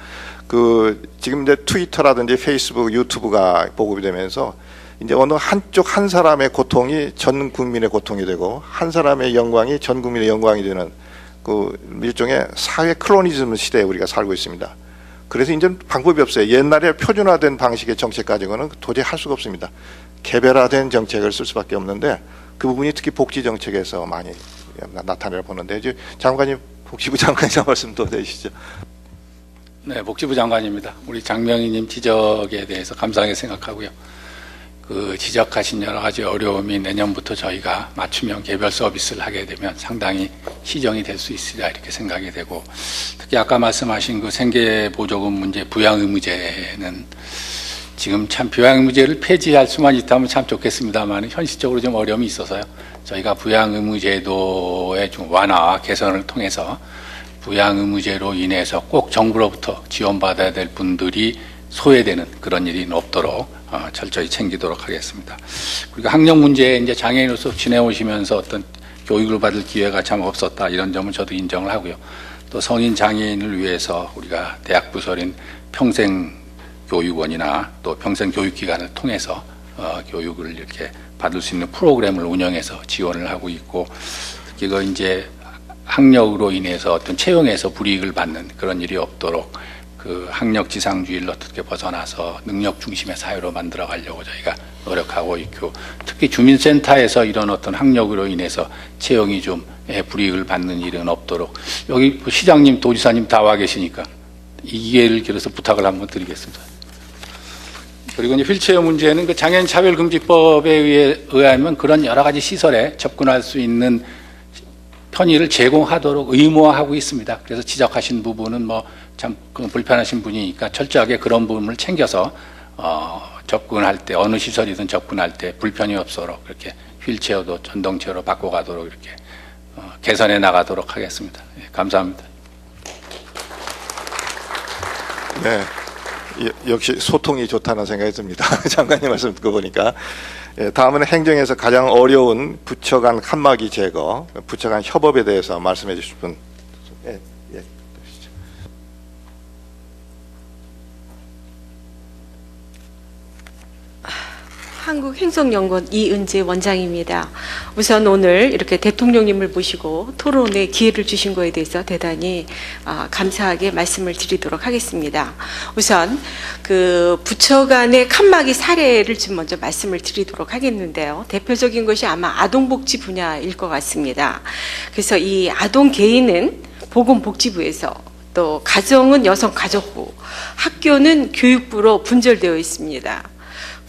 지금 이제 트위터라든지 페이스북, 유튜브가 보급이 되면서 이제 어느 한쪽 한 사람의 고통이 전 국민의 고통이 되고 한 사람의 영광이 전 국민의 영광이 되는 일종의 사회 클로니즘 시대에 우리가 살고 있습니다. 그래서 이제 방법이 없어요. 옛날에 표준화된 방식의 정책 가지고는 도저히 할 수가 없습니다. 개별화된 정책을 쓸 수밖에 없는데 그 부분이 특히 복지 정책에서 많이 나타내려 보는데 이제 장관님, 복지부 장관님 말씀 더 해주시죠. 네, 복지부 장관입니다. 우리 장명희님 지적에 대해서 감사하게 생각하고요. 그 지적하신 여러 가지 어려움이 내년부터 저희가 맞춤형 개별 서비스를 하게 되면 상당히 시정이 될 수 있으리라 이렇게 생각이 되고, 특히 아까 말씀하신 그 생계보조금 문제, 부양의무제는 지금 참 부양의무제를 폐지할 수만 있다면 참 좋겠습니다만 현실적으로 좀 어려움이 있어서요. 저희가 부양의무제도의 좀 완화와 개선을 통해서 부양의무제로 인해서 꼭 정부로부터 지원받아야 될 분들이 소외되는 그런 일이 없도록 철저히 챙기도록 하겠습니다. 그리고 학력 문제에 이제 장애인으로서 지내오시면서 어떤 교육을 받을 기회가 참 없었다, 이런 점은 저도 인정을 하고요. 또 성인 장애인을 위해서 우리가 대학 부설인 평생교육원이나 또 평생교육기관을 통해서 교육을 이렇게 받을 수 있는 프로그램을 운영해서 지원을 하고 있고, 특히 그 이제 학력으로 인해서 어떤 채용에서 불이익을 받는 그런 일이 없도록 그 학력 지상주의를 어떻게 벗어나서 능력 중심의 사회로 만들어 가려고 저희가 노력하고 있고, 특히 주민센터에서 이런 어떤 학력으로 인해서 채용이 좀 불이익을 받는 일은 없도록, 여기 시장님, 도지사님 다 와 계시니까 이 기회를 빌어서 부탁을 한번 드리겠습니다. 그리고 이제 휠체어 문제는 그 장애인 차별금지법에 의하면 그런 여러 가지 시설에 접근할 수 있는 편의를 제공하도록 의무화하고 있습니다. 그래서 지적하신 부분은 뭐 참 불편하신 분이니까 철저하게 그런 부분을 챙겨서 접근할 때, 어느 시설이든 접근할 때 불편이 없도록 그렇게 휠체어도 전동체어로 바꿔가도록 이렇게 개선해 나가도록 하겠습니다. 예, 감사합니다. 네, 역시 소통이 좋다는 생각이 듭니다. 장관님 말씀 듣고 보니까. 예, 다음은 행정에서 가장 어려운 부처 간 칸막이 제거, 부처 간 협업에 대해서 말씀해 주실 분. 예, 예. 한국행정연구원 이은재 원장입니다. 우선 오늘 이렇게 대통령님을 모시고 토론의 기회를 주신 거에 대해서 대단히 감사하게 말씀을 드리도록 하겠습니다. 우선 그 부처 간의 칸막이 사례를 좀 먼저 말씀을 드리도록 하겠는데요. 대표적인 것이 아마 아동복지 분야일 것 같습니다. 그래서 이 아동 개인은 보건복지부에서, 또 가정은 여성가족부, 학교는 교육부로 분절되어 있습니다.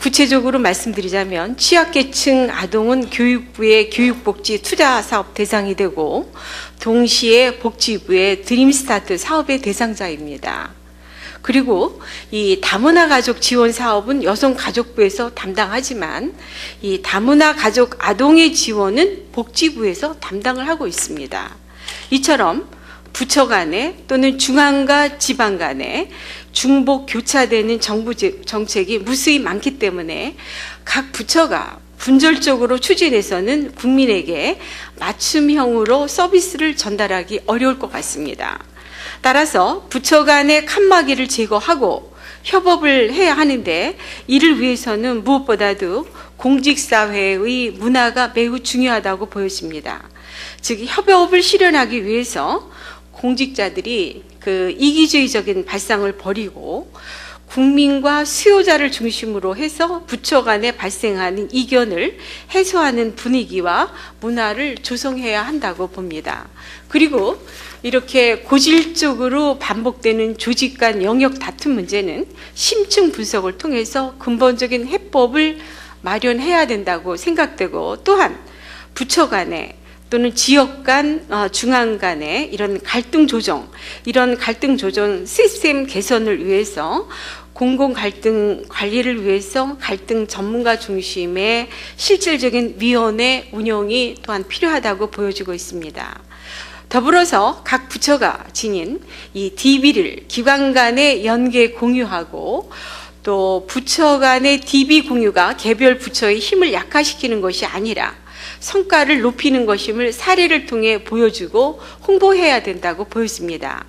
구체적으로 말씀드리자면 취약계층 아동은 교육부의 교육복지 투자사업 대상이 되고, 동시에 복지부의 드림스타트 사업의 대상자입니다. 그리고 이 다문화 가족 지원 사업은 여성가족부에서 담당하지만 이 다문화 가족 아동의 지원은 복지부에서 담당을 하고 있습니다. 이처럼 부처 간에 또는 중앙과 지방 간에 중복 교차되는 정부 정책이 무수히 많기 때문에 각 부처가 분절적으로 추진해서는 국민에게 맞춤형으로 서비스를 전달하기 어려울 것 같습니다. 따라서 부처 간의 칸막이를 제거하고 협업을 해야 하는데, 이를 위해서는 무엇보다도 공직사회의 문화가 매우 중요하다고 보여집니다. 즉 협업을 실현하기 위해서 공직자들이 그 이기주의적인 발상을 버리고 국민과 수요자를 중심으로 해서 부처 간에 발생하는 이견을 해소하는 분위기와 문화를 조성해야 한다고 봅니다. 그리고 이렇게 고질적으로 반복되는 조직 간 영역 다툼 문제는 심층 분석을 통해서 근본적인 해법을 마련해야 된다고 생각되고, 또한 부처 간에 또는 지역 간, 중앙 간의 이런 갈등 조정 시스템 개선을 위해서 공공 갈등 관리를 위해서 갈등 전문가 중심의 실질적인 위원회 운영이 또한 필요하다고 보여지고 있습니다. 더불어서 각 부처가 지닌 이 DB를 기관 간의 연계 공유하고, 또 부처 간의 DB 공유가 개별 부처의 힘을 약화시키는 것이 아니라 성과를 높이는 것임을 사례를 통해 보여주고 홍보해야 된다고 보여집니다.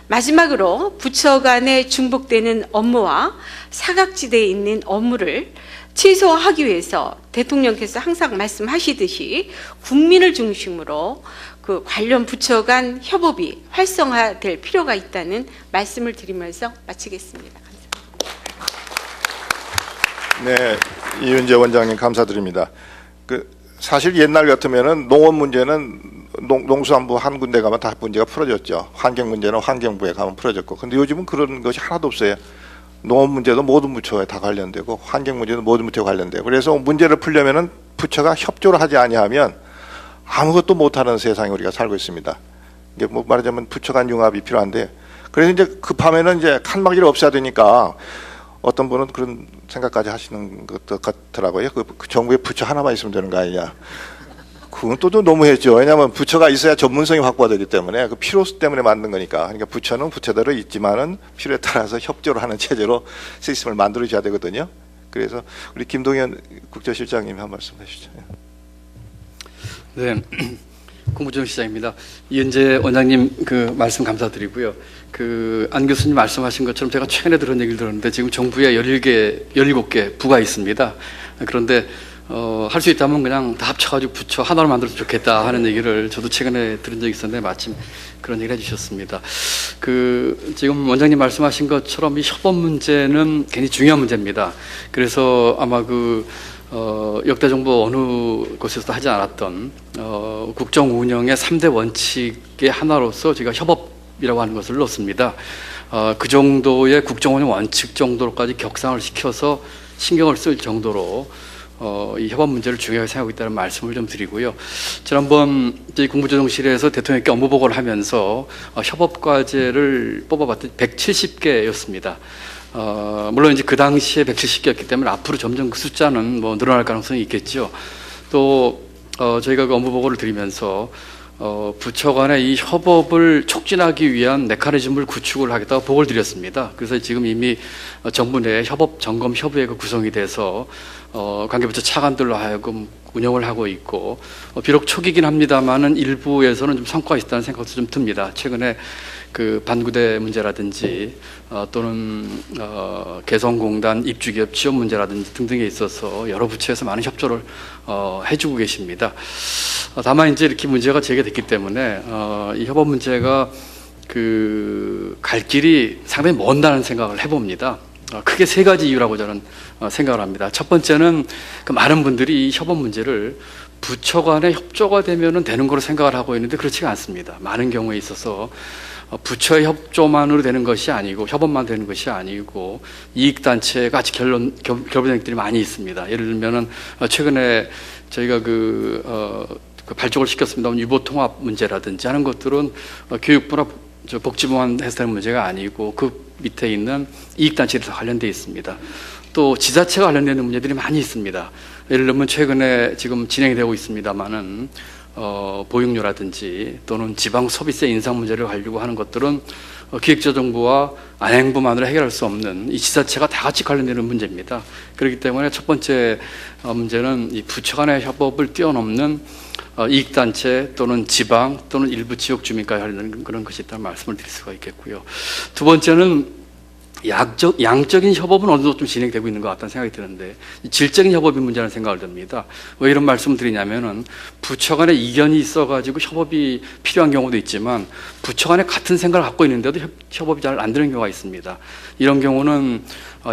마지막으로 부처 간에 중복되는 업무와 사각지대에 있는 업무를 최소화하기 위해서 대통령께서 항상 말씀하시듯이 국민을 중심으로 그 관련 부처 간 협업이 활성화될 필요가 있다는 말씀을 드리면서 마치겠습니다. 네, 이은재 원장님 감사드립니다. 사실 옛날 같으면은 농업 문제는 농수산부 한 군데 가면 다 문제가 풀어졌죠. 환경 문제는 환경부에 가면 풀어졌고. 근데 요즘은 그런 것이 하나도 없어요. 농업 문제도 모든 부처에 다 관련되고, 환경 문제도 모든 부처에 관련되고. 그래서 문제를 풀려면은 부처가 협조를 하지 아니하면 아무것도 못하는 세상에 우리가 살고 있습니다. 이게 뭐 말하자면 부처 간 융합이 필요한데, 그래서 이제 급하면은 이제 칸막이를 없애야 되니까 어떤 분은 그런 생각까지 하시는 것 같더라고요. 그 정부에 부처 하나만 있으면 되는 거 아니냐. 그건 또 너무했죠. 왜냐하면 부처가 있어야 전문성이 확보되기 때문에 그 필요 때문에 만든 거니까. 그러니까 부처는 부처대로 있지만은 필요에 따라서 협조를 하는 체제로 시스템을 만들어줘야 되거든요. 그래서 우리 김동연 국제실장님이 한 말씀 해주시죠. 네, 공부정 시장입니다. 이은재 원장님 그 말씀 감사드리고요. 그 안 교수님 말씀하신 것처럼 제가 최근에 들은 얘기를 들었는데 지금 정부에 17개 부가 있습니다. 그런데 할 수 있다면 그냥 다 합쳐가지고 부처 하나로 만들어서 좋겠다 하는 얘기를 저도 최근에 들은 적이 있었는데 마침 그런 얘기를 해주셨습니다. 그 지금 원장님 말씀하신 것처럼 이 협업 문제는 굉장히 중요한 문제입니다. 그래서 아마 그 역대 정부 어느 곳에서도 하지 않았던 국정 운영의 3대 원칙의 하나로서 제가 협업이라고 하는 것을 넣습니다. 그 정도의 국정 운영 원칙 정도로까지 격상을 시켜서 신경을 쓸 정도로 이 협업 문제를 중요하게 생각하고 있다는 말씀을 좀 드리고요. 지난번 저희 국무조정실에서 대통령께 업무 보고를 하면서 협업 과제를 뽑아봤더니 170개였습니다. 물론 이제 그 당시에 170개였기 때문에 앞으로 점점 그 숫자는 뭐 늘어날 가능성이 있겠죠. 또 저희가 그 업무 보고를 드리면서 부처 간의 이 협업을 촉진하기 위한 메커니즘을 구축을 하겠다고 보고를 드렸습니다. 그래서 지금 이미 정부 내 협업 점검 협의회가 구성이 돼서 관계부처 차관들로 하여금 운영을 하고 있고 비록 초기긴 합니다만은 일부에서는 좀 성과가 있다는 생각도 좀 듭니다. 최근에 그 반구대 문제라든지 또는 개성공단 입주기업 취업 문제라든지 등등에 있어서 여러 부처에서 많은 협조를 해주고 계십니다. 다만 이제 이렇게 문제가 제기됐기 때문에 이 협업 문제가 그 갈 길이 상당히 먼다는 생각을 해봅니다. 크게 세 가지 이유라고 저는 생각을 합니다. 첫 번째는 그 많은 분들이 이 협업 문제를 부처 간의 협조가 되면은 되는 거로 생각을 하고 있는데 그렇지가 않습니다. 많은 경우에 있어서 부처의 협조만으로 되는 것이 아니고 협업만 되는 것이 아니고 이익단체가 같이 결부된 것들이 많이 있습니다. 예를 들면은 최근에 저희가 그 발족을 시켰습니다만 유보통합 문제라든지 하는 것들은 교육부나 복지부만 해서 되는 문제가 아니고 그 밑에 있는 이익단체에서 관련되어 있습니다. 또 지자체가 관련되는 문제들이 많이 있습니다. 예를 들면 최근에 지금 진행이 되고 있습니다만은 보육료라든지 또는 지방 소비세 인상 문제를 가지고 하는 것들은 기획재정부와 안행부만으로 해결할 수 없는 이 지자체가 다 같이 관련되는 문제입니다. 그렇기 때문에 첫 번째 문제는 이 부처 간의 협업을 뛰어넘는 이익단체 또는 지방 또는 일부 지역 주민까지 관련된 그런 것이 있다는 말씀을 드릴 수가 있겠고요. 두 번째는 양적인 협업은 어느 정도 좀 진행되고 있는 것 같다는 생각이 드는데 질적인 협업이 문제라는 생각을 듭니다. 왜 이런 말씀을 드리냐면은 부처 간에 이견이 있어가지고 협업이 필요한 경우도 있지만 부처 간에 같은 생각을 갖고 있는데도 협업이 잘 안 되는 경우가 있습니다. 이런 경우는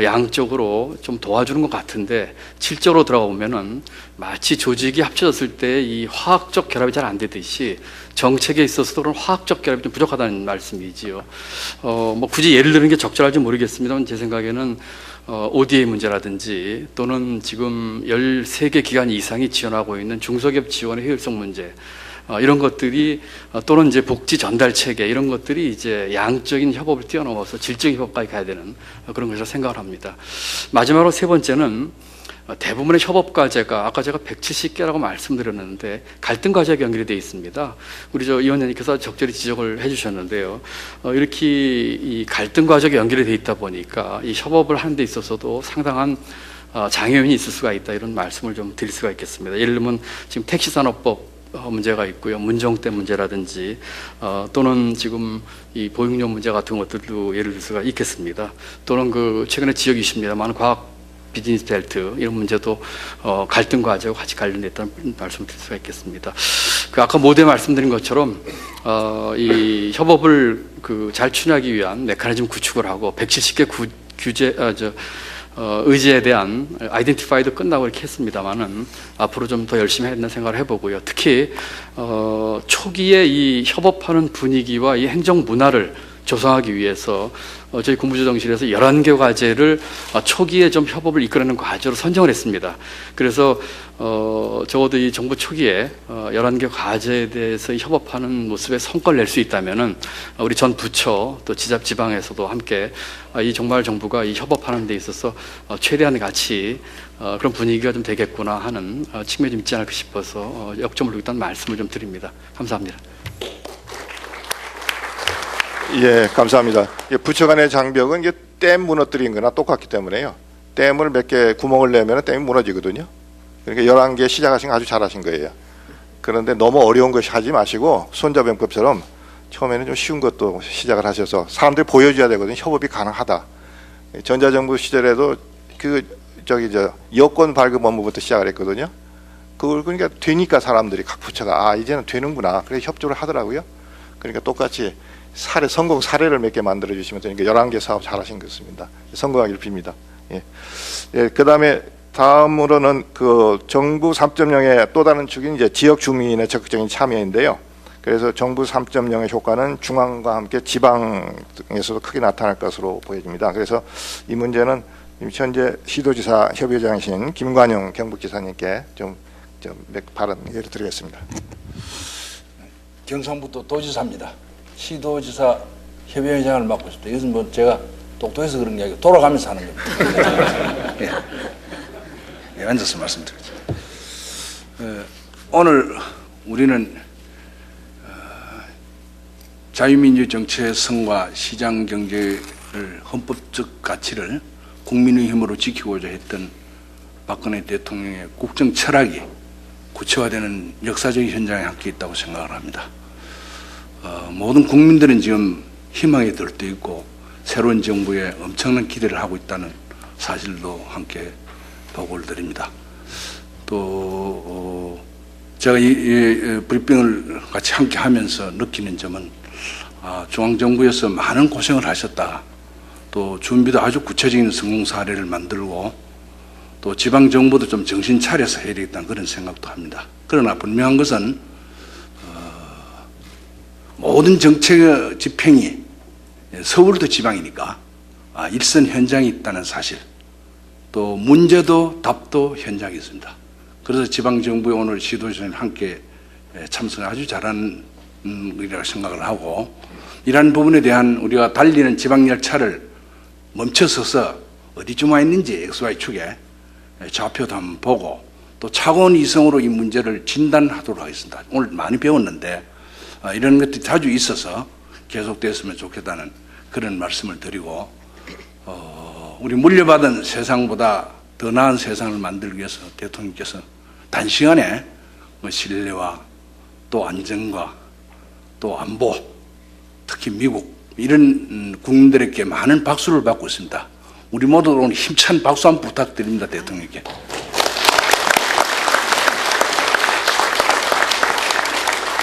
양적으로 좀 도와주는 것 같은데 실제로 들어가 보면은 마치 조직이 합쳐졌을 때 이 화학적 결합이 잘 안 되듯이 정책에 있어서도 그런 화학적 결합이 좀 부족하다는 말씀이지요. 뭐 굳이 예를 드는 게 적절할지 모르겠습니다만 제 생각에는 ODA 문제라든지 또는 지금 13개 기관 이상이 지원하고 있는 중소기업 지원의 효율성 문제 이런 것들이 또는 이제 복지 전달 체계 이런 것들이 이제 양적인 협업을 뛰어넘어서 질적인 협업까지 가야 되는 그런 것이라고 생각을 합니다. 마지막으로 세 번째는 대부분의 협업 과제가 아까 제가 170개라고 말씀드렸는데 갈등 과제가 연결이 되어 있습니다. 우리 이 위원장님께서 적절히 지적을 해주셨는데요. 이렇게 이 갈등 과제가 연결이 되어 있다 보니까 이 협업을 하는 데 있어서도 상당한 장애인이 있을 수가 있다 이런 말씀을 좀 드릴 수가 있겠습니다. 예를 들면 지금 택시산업법 문제가 있고요. 문정대 문제라든지 또는 지금 이 보육료 문제 같은 것들도 예를 들 수가 있겠습니다. 또는 그 최근에 지역 이슈입니다만 과학 비즈니스 벨트 이런 문제도 갈등 과제와 같이 관련됐다는 말씀을 드릴 수가 있겠습니다. 그 아까 모두에 말씀드린 것처럼 이 협업을 그 잘 추진하기 위한 메커니즘 구축을 하고 170개 의제에 대한 아이덴티파이도 끝나고 이렇게 했습니다만은 앞으로 좀 더 열심히 해야 된다는 생각을 해보고요. 특히 초기에 이 협업하는 분위기와 이 행정 문화를 조성하기 위해서 저희 국무조정실에서 11개 과제를 초기에 좀 협업을 이끌어내는 과제로 선정을 했습니다. 그래서 적어도 이 정부 초기에 11개 과제에 대해서 협업하는 모습에 성과를 낼 수 있다면은 우리 전 부처 또 지자지방에서도 함께 이 정말 정부가 이 협업하는 데 있어서 최대한의 같이 그런 분위기가 좀 되겠구나 하는 측면이 좀 있지 않을까 싶어서 역점을 두고 있다는 말씀을 좀 드립니다. 감사합니다. 예, 감사합니다. 부처 간의 장벽은 이게 댐 무너뜨린 거나 똑같기 때문에요. 댐을 몇 개 구멍을 내면 댐이 무너지거든요. 그러니까 11개 시작하신 거 아주 잘하신 거예요. 그런데 너무 어려운 거 하지 마시고 손자병법처럼 처음에는 좀 쉬운 것도 시작을 하셔서 사람들이 보여줘야 되거든요. 협업이 가능하다. 전자정부 시절에도 여권 발급 업무부터 시작을 했거든요. 그걸 그러니까 되니까 사람들이 각 부처가 이제는 되는구나. 그래서 협조를 하더라고요. 그러니까 똑같이 성공 사례를 몇 개 만들어 주시면 되니까 11개 사업 잘하신 것 같습니다. 성공하기를 빕니다. 예. 예, 그다음에 다음으로는 그 정부 3.0의 또 다른 축인 이제 지역 주민의 적극적인 참여인데요. 그래서 정부 3.0의 효과는 중앙과 함께 지방에서도 크게 나타날 것으로 보여집니다. 그래서 이 문제는 현재 시도지사 협의회장이신 김관용 경북지사님께 좀 발언 예를 드리겠습니다. 경상북도 도지사입니다. 시도지사 협의회장을 맡고 있습니다. 이것은 뭐 제가 똑똑해서 그런 게 아니고 돌아가면서 하는 겁니다. 예, 앉아서 말씀드리죠. 오늘 우리는 자유민주 정치의 성과 시장 경제를 헌법적 가치를 국민의 힘으로 지키고자 했던 박근혜 대통령의 국정 철학이 구체화되는 역사적 현장에 함께 있다고 생각을 합니다. 모든 국민들은 지금 희망에 들떠 있고 새로운 정부에 엄청난 기대를 하고 있다는 사실도 함께 보고를 드립니다. 또 제가 이 브리핑을 같이 함께 하면서 느끼는 점은 중앙정부에서 많은 고생을 하셨다. 또 준비도 아주 구체적인 성공 사례를 만들고 또 지방정부도 좀 정신 차려서 해야 되겠다는 그런 생각도 합니다. 그러나 분명한 것은 모든 정책 집행이 서울도 지방이니까 일선 현장이 있다는 사실, 또 문제도 답도 현장에 있습니다. 그래서 지방정부에 오늘 시도지사님 함께 참석 아주 잘한 일이라고 생각을 하고, 이러한 부분에 대한 우리가 달리는 지방열차를 멈춰서서 어디쯤 와 있는지 XY축에 좌표도 한번 보고 또 차원 이성으로 이 문제를 진단하도록 하겠습니다. 오늘 많이 배웠는데 이런 것들이 자주 있어서 계속됐으면 좋겠다는 그런 말씀을 드리고, 우리 물려받은 세상보다 더 나은 세상을 만들기 위해서 대통령께서 단시간에 신뢰와 또 안정과 또 안보, 특히 미국 이런 국민들에게 많은 박수를 받고 있습니다. 우리 모두 오늘 힘찬 박수 한번 부탁드립니다. 대통령께.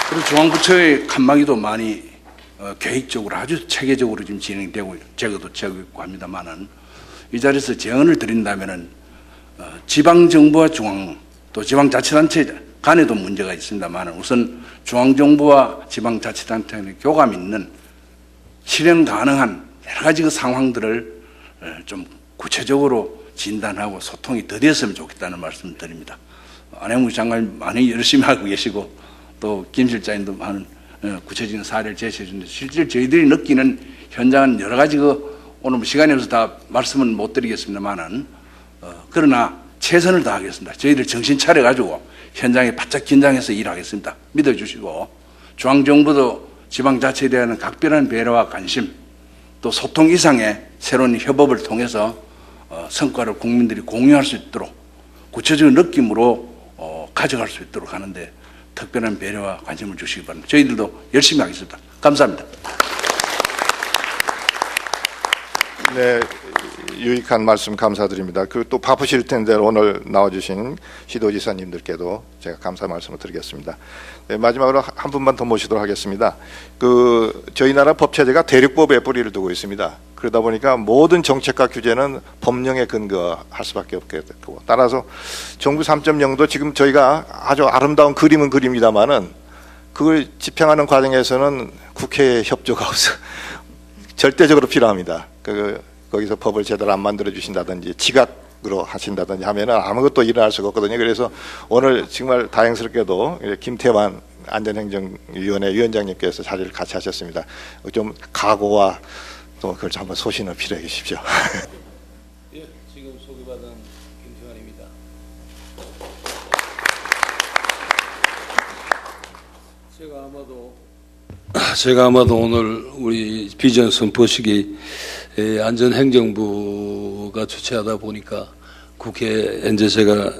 그리고 중앙부처의 칸막이도 많이 계획적으로 아주 체계적으로 지금 진행되고 제거도 되고 있고 합니다만은, 이 자리에서 제언을 드린다면은 지방정부와 중앙 또 지방자치단체 간에도 문제가 있습니다만은 우선 중앙정부와 지방자치단체 간에 교감 있는 실행 가능한 여러 가지 그 상황들을 좀 구체적으로 진단하고 소통이 더 됐으면 좋겠다는 말씀을 드립니다. 안행무 장관님 많이 열심히 하고 계시고 또 김 실장님도 많은 구체적인 사례를 제시해 주는데, 실제 저희들이 느끼는 현장은 여러 가지 오늘 시간이 없어서 다 말씀은 못 드리겠습니다만은 그러나 최선을 다하겠습니다. 저희들 정신 차려 가지고 현장에 바짝 긴장해서 일하겠습니다. 믿어주시고, 중앙정부도 지방자치에 대한 각별한 배려와 관심 또 소통 이상의 새로운 협업을 통해서 성과를 국민들이 공유할 수 있도록 구체적인 느낌으로 가져갈 수 있도록 하는데 특별한 배려와 관심을 주시기 바랍니다. 저희들도 열심히 하겠습니다. 감사합니다. 네, 유익한 말씀 감사드립니다. 또 바쁘실 텐데 오늘 나와주신 시도지사님들께도 제가 감사 말씀을 드리겠습니다. 네, 마지막으로 한 분만 더 모시도록 하겠습니다. 저희 나라 법체제가 대륙법에 뿌리를 두고 있습니다. 그러다 보니까 모든 정책과 규제는 법령에 근거할 수밖에 없게 됐고, 따라서 정부 3.0도 지금 저희가 아주 아름다운 그림은 그립니다만은 그걸 집행하는 과정에서는 국회의 협조가 없어 절대적으로 필요합니다. 거기서 법을 제대로 안 만들어 주신다든지 지각으로 하신다든지 하면은 아무것도 일어날 수가 없거든요. 그래서 오늘 정말 다행스럽게도 김태환 안전행정위원회 위원장님께서 자리를 같이 하셨습니다. 좀 각오와 또 그걸 한번 소신을 필요해 주십시오. 예, 지금 소개받은 김태환입니다. 제가 아마도 오늘 우리 비전 선포식이 안전행정부가 주최하다 보니까 국회 이제 제가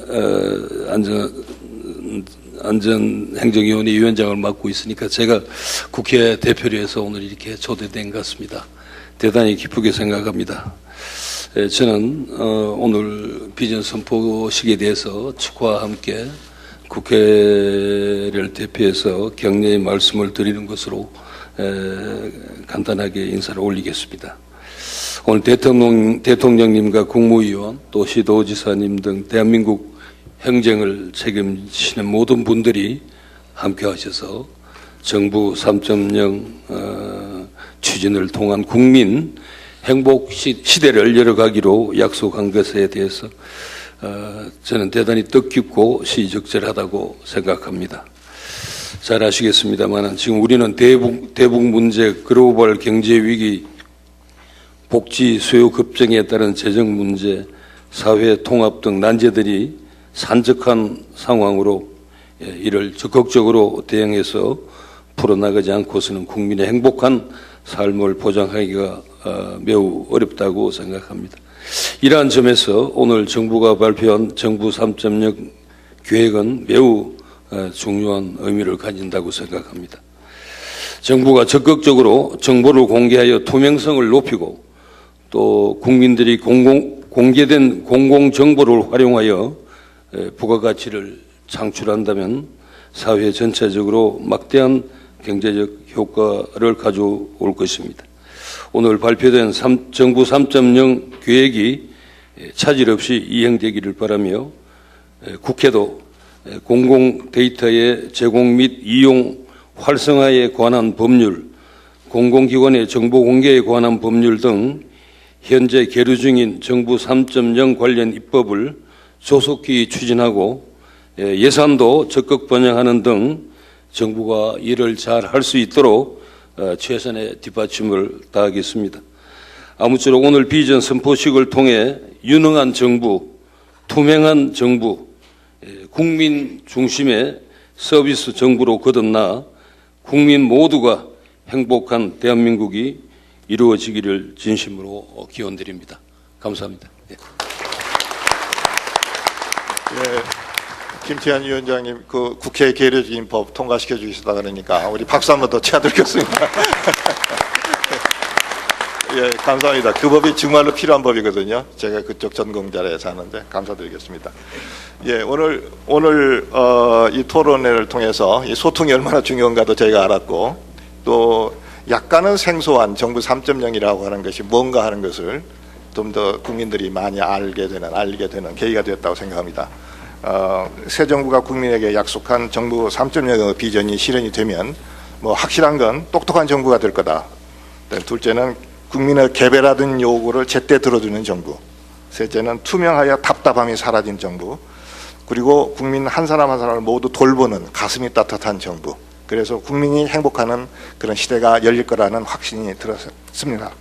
안전행정위원회 위원장을 맡고 있으니까 제가 국회 대표로 해서 오늘 이렇게 초대된 것 같습니다. 대단히 기쁘게 생각합니다. 저는 오늘 비전 선포식에 대해서 축하와 함께 국회를 대표해서 격려의 말씀을 드리는 것으로 간단하게 인사를 올리겠습니다. 오늘 대통령님과 국무위원 또 시도지사님 등 대한민국 행정을 책임지시는 모든 분들이 함께 하셔서 정부 3.0 추진을 통한 국민 행복 시대를 열어가기로 약속한 것에 대해서 저는 대단히 뜻깊고 시의적절하다고 생각합니다. 잘 아시겠습니다만 지금 우리는 대북 문제, 글로벌 경제 위기, 복지 수요 급증에 따른 재정 문제, 사회 통합 등 난제들이 산적한 상황으로 이를 적극적으로 대응해서 풀어나가지 않고서는 국민의 행복한 삶을 보장하기가 매우 어렵다고 생각합니다. 이러한 점에서 오늘 정부가 발표한 정부 3.0 계획은 매우 중요한 의미를 가진다고 생각합니다. 정부가 적극적으로 정보를 공개하여 투명성을 높이고 또 국민들이 공개된 공공정보를 활용하여 부가가치를 창출한다면 사회 전체적으로 막대한 경제적 효과를 가져올 것입니다. 오늘 발표된 정부 3.0 계획이 차질 없이 이행되기를 바라며 국회도 공공 데이터의 제공 및 이용 활성화에 관한 법률, 공공기관의 정보 공개에 관한 법률 등 현재 계류 중인 정부 3.0 관련 입법을 조속히 추진하고 예산도 적극 반영하는 등 정부가 일을 잘 할 수 있도록 최선의 뒷받침을 다하겠습니다. 아무쪼록 오늘 비전 선포식을 통해 유능한 정부, 투명한 정부, 국민 중심의 서비스 정부로 거듭나 국민 모두가 행복한 대한민국이 이루어지기를 진심으로 기원드립니다. 감사합니다. 예. 김태환 위원장님 그 국회 계류적인 법 통과시켜 주시다 그러니까 우리 박수 한번 더 쳐드리겠습니다. 예, 감사합니다. 그 법이 정말로 필요한 법이거든요. 제가 그쪽 전공자라서 하는데 감사드리겠습니다. 예, 오늘 이 토론회를 통해서 이 소통이 얼마나 중요한가도 저희가 알았고 또 약간은 생소한 정부 3.0이라고 하는 것이 뭔가 하는 것을 좀 더 국민들이 많이 알게 되는 계기가 되었다고 생각합니다. 새 정부가 국민에게 약속한 정부 3.0의 비전이 실현이 되면 뭐 확실한 건 똑똑한 정부가 될 거다. 둘째는 국민의 개별화된 요구를 제때 들어주는 정부. 셋째는 투명하여 답답함이 사라진 정부. 그리고 국민 한 사람 한 사람을 모두 돌보는 가슴이 따뜻한 정부. 그래서 국민이 행복하는 그런 시대가 열릴 거라는 확신이 들었습니다.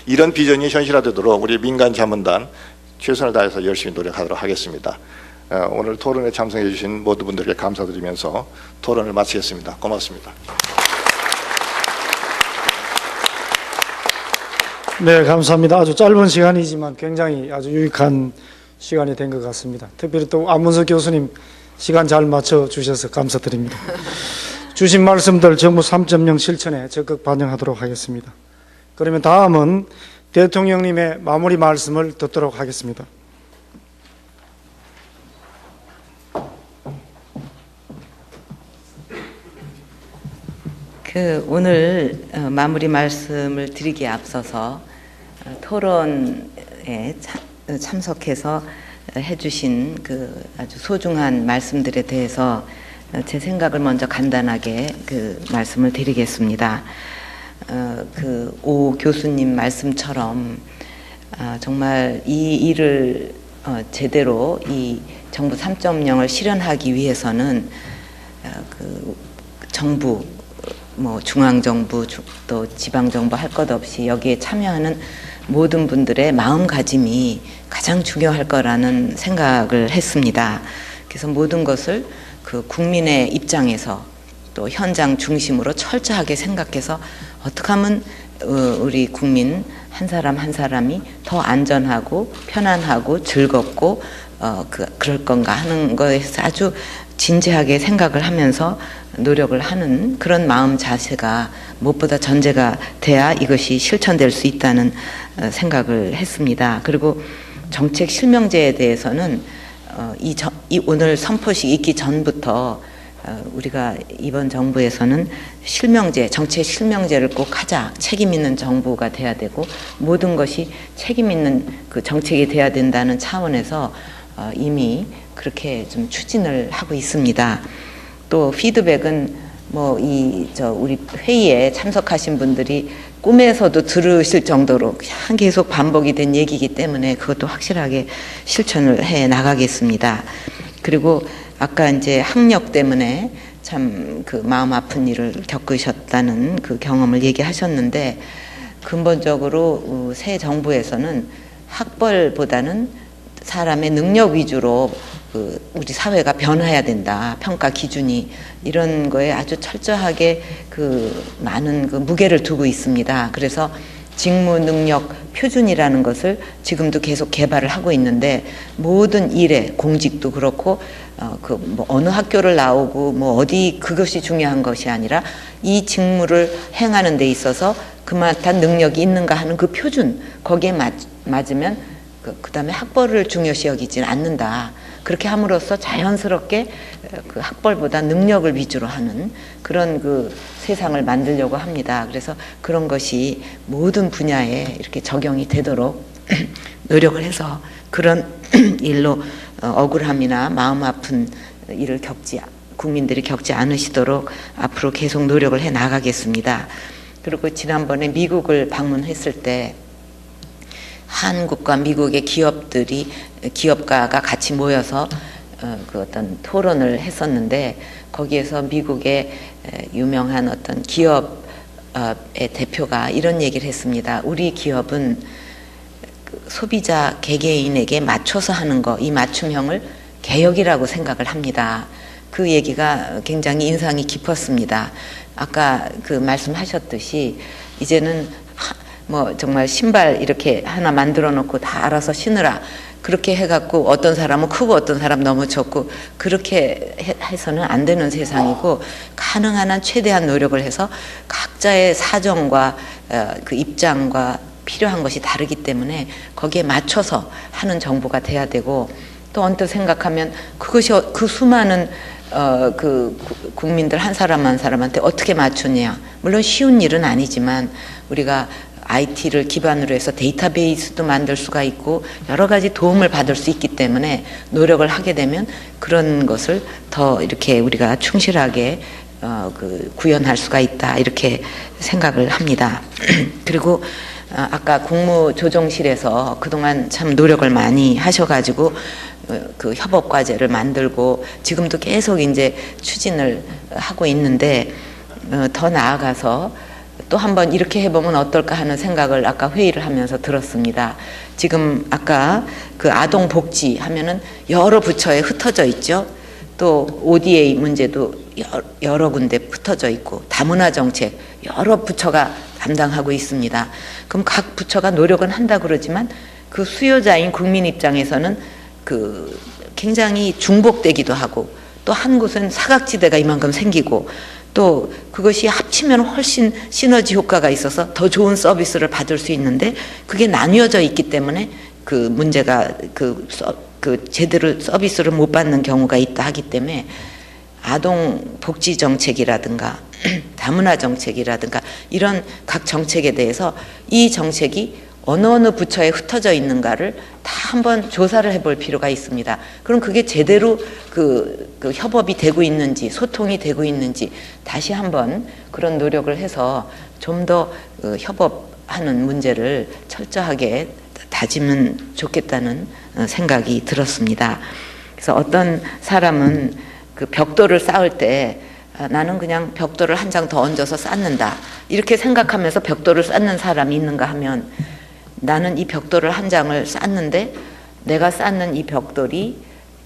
이런 비전이 현실화되도록 우리 민간 자문단 최선을 다해서 열심히 노력하도록 하겠습니다. 오늘 토론에 참석해 주신 모든 분들께 감사드리면서 토론을 마치겠습니다. 고맙습니다. 네, 감사합니다. 아주 짧은 시간이지만 굉장히 아주 유익한 시간이 된 것 같습니다. 특별히 또 안문석 교수님 시간 잘 맞춰 주셔서 감사드립니다. 주신 말씀들 정부 3.0 실천에 적극 반영하도록 하겠습니다. 그러면 다음은 대통령님의 마무리 말씀을 듣도록 하겠습니다. 오늘 마무리 말씀을 드리기에 앞서서 토론에 참석해서 해주신 아주 소중한 말씀들에 대해서 제 생각을 먼저 간단하게 말씀을 드리겠습니다. 그 오 교수님 말씀처럼 정말 이 일을 제대로 이 정부 3.0을 실현하기 위해서는 그 정부, 뭐 중앙정부 또 지방정부 할 것 없이 여기에 참여하는 모든 분들의 마음가짐이 가장 중요할 거라는 생각을 했습니다. 그래서 모든 것을 그 국민의 입장에서 또 현장 중심으로 철저하게 생각해서 어떻게 하면 우리 국민 한 사람 한 사람이 더 안전하고 편안하고 즐겁고 그럴 건가 하는 거에서 아주 진지하게 생각을 하면서 노력을 하는 그런 마음 자세가 무엇보다 전제가 돼야 이것이 실천될 수 있다는 생각을 했습니다. 그리고 정책 실명제에 대해서는 오늘 선포식 있기 전부터 우리가 이번 정부에서는 실명제, 정책 실명제를 꼭 하자. 책임 있는 정부가 돼야 되고 모든 것이 책임 있는 그 정책이 돼야 된다는 차원에서 이미 그렇게 좀 추진을 하고 있습니다. 또 피드백은 뭐 우리 회의에 참석하신 분들이 꿈에서도 들으실 정도로 그냥 계속 반복이 된 얘기이기 때문에 그것도 확실하게 실천을 해 나가겠습니다. 그리고 아까 이제 학력 때문에 참 그 마음 아픈 일을 겪으셨다는 그 경험을 얘기하셨는데 근본적으로 새 정부에서는 학벌보다는 사람의 능력 위주로 우리 사회가 변화해야 된다. 평가 기준이 이런 거에 아주 철저하게 많은 무게를 두고 있습니다. 그래서 직무 능력 표준이라는 것을 지금도 계속 개발을 하고 있는데 모든 일에 공직도 그렇고 뭐 어느 학교를 나오고 뭐 어디 그것이 중요한 것이 아니라 이 직무를 행하는 데 있어서 그만한 능력이 있는가 하는 그 표준 거기에 맞으면 그다음에 학벌을 중요시 여기지는 않는다. 그렇게 함으로써 자연스럽게 그 학벌보다 능력을 위주로 하는 그런 세상을 만들려고 합니다. 그래서 그런 것이 모든 분야에 이렇게 적용이 되도록 노력을 해서 그런 일로 억울함이나 마음 아픈 일을 국민들이 겪지 않으시도록 앞으로 계속 노력을 해 나가겠습니다. 그리고 지난번에 미국을 방문했을 때 한국과 미국의 기업가가 같이 모여서 그 어떤 토론을 했었는데 거기에서 미국의 유명한 어떤 기업의 대표가 이런 얘기를 했습니다. 우리 기업은 소비자 개개인에게 맞춰서 하는 거, 이 맞춤형을 개혁이라고 생각을 합니다. 그 얘기가 굉장히 인상이 깊었습니다. 아까 말씀하셨듯이 이제는 뭐 정말 신발 이렇게 하나 만들어 놓고 다 알아서 신으라 그렇게 해갖고 어떤 사람은 크고 어떤 사람 너무 적고 그렇게 해서는 안 되는 세상이고 가능한 한 최대한 노력을 해서 각자의 사정과 그 입장과 필요한 것이 다르기 때문에 거기에 맞춰서 하는 정부가 돼야 되고 또 언뜻 생각하면 그것이 그 수많은 국민들 한 사람 한 사람한테 어떻게 맞추냐 물론 쉬운 일은 아니지만 우리가 IT를 기반으로 해서 데이터베이스도 만들 수가 있고 여러 가지 도움을 받을 수 있기 때문에 노력을 하게 되면 그런 것을 더 이렇게 우리가 충실하게 구현할 수가 있다 이렇게 생각을 합니다. 그리고 아까 국무조정실에서 그동안 참 노력을 많이 하셔가지고 그 협업과제를 만들고 지금도 계속 이제 추진을 하고 있는데 더 나아가서 또 한번 이렇게 해보면 어떨까 하는 생각을 아까 회의를 하면서 들었습니다. 지금 아까 그 아동복지 하면은 여러 부처에 흩어져 있죠. 또 ODA 문제도 여러 군데 흩어져 있고 다문화정책 여러 부처가 담당하고 있습니다. 그럼 각 부처가 노력은 한다 그러지만 그 수요자인 국민 입장에서는 굉장히 중복되기도 하고 또 한 곳은 사각지대가 이만큼 생기고 또 그것이 합치면 훨씬 시너지 효과가 있어서 더 좋은 서비스를 받을 수 있는데 그게 나뉘어져 있기 때문에 그 문제가 제대로 서비스를 못 받는 경우가 있다 하기 때문에 아동 복지 정책이라든가 다문화 정책이라든가 이런 각 정책에 대해서 이 정책이 어느 부처에 흩어져 있는가를 다 한번 조사를 해볼 필요가 있습니다. 그럼 그게 제대로 그 협업이 되고 있는지 소통이 되고 있는지 다시 한번 그런 노력을 해서 좀 더 협업하는 문제를 철저하게 다지면 좋겠다는 생각이 들었습니다. 그래서 어떤 사람은 그 벽돌을 쌓을 때 나는 그냥 벽돌을 한 장 더 얹어서 쌓는다 이렇게 생각하면서 벽돌을 쌓는 사람이 있는가 하면, 나는 이 벽돌을 한 장을 쌓는데 내가 쌓는 이 벽돌이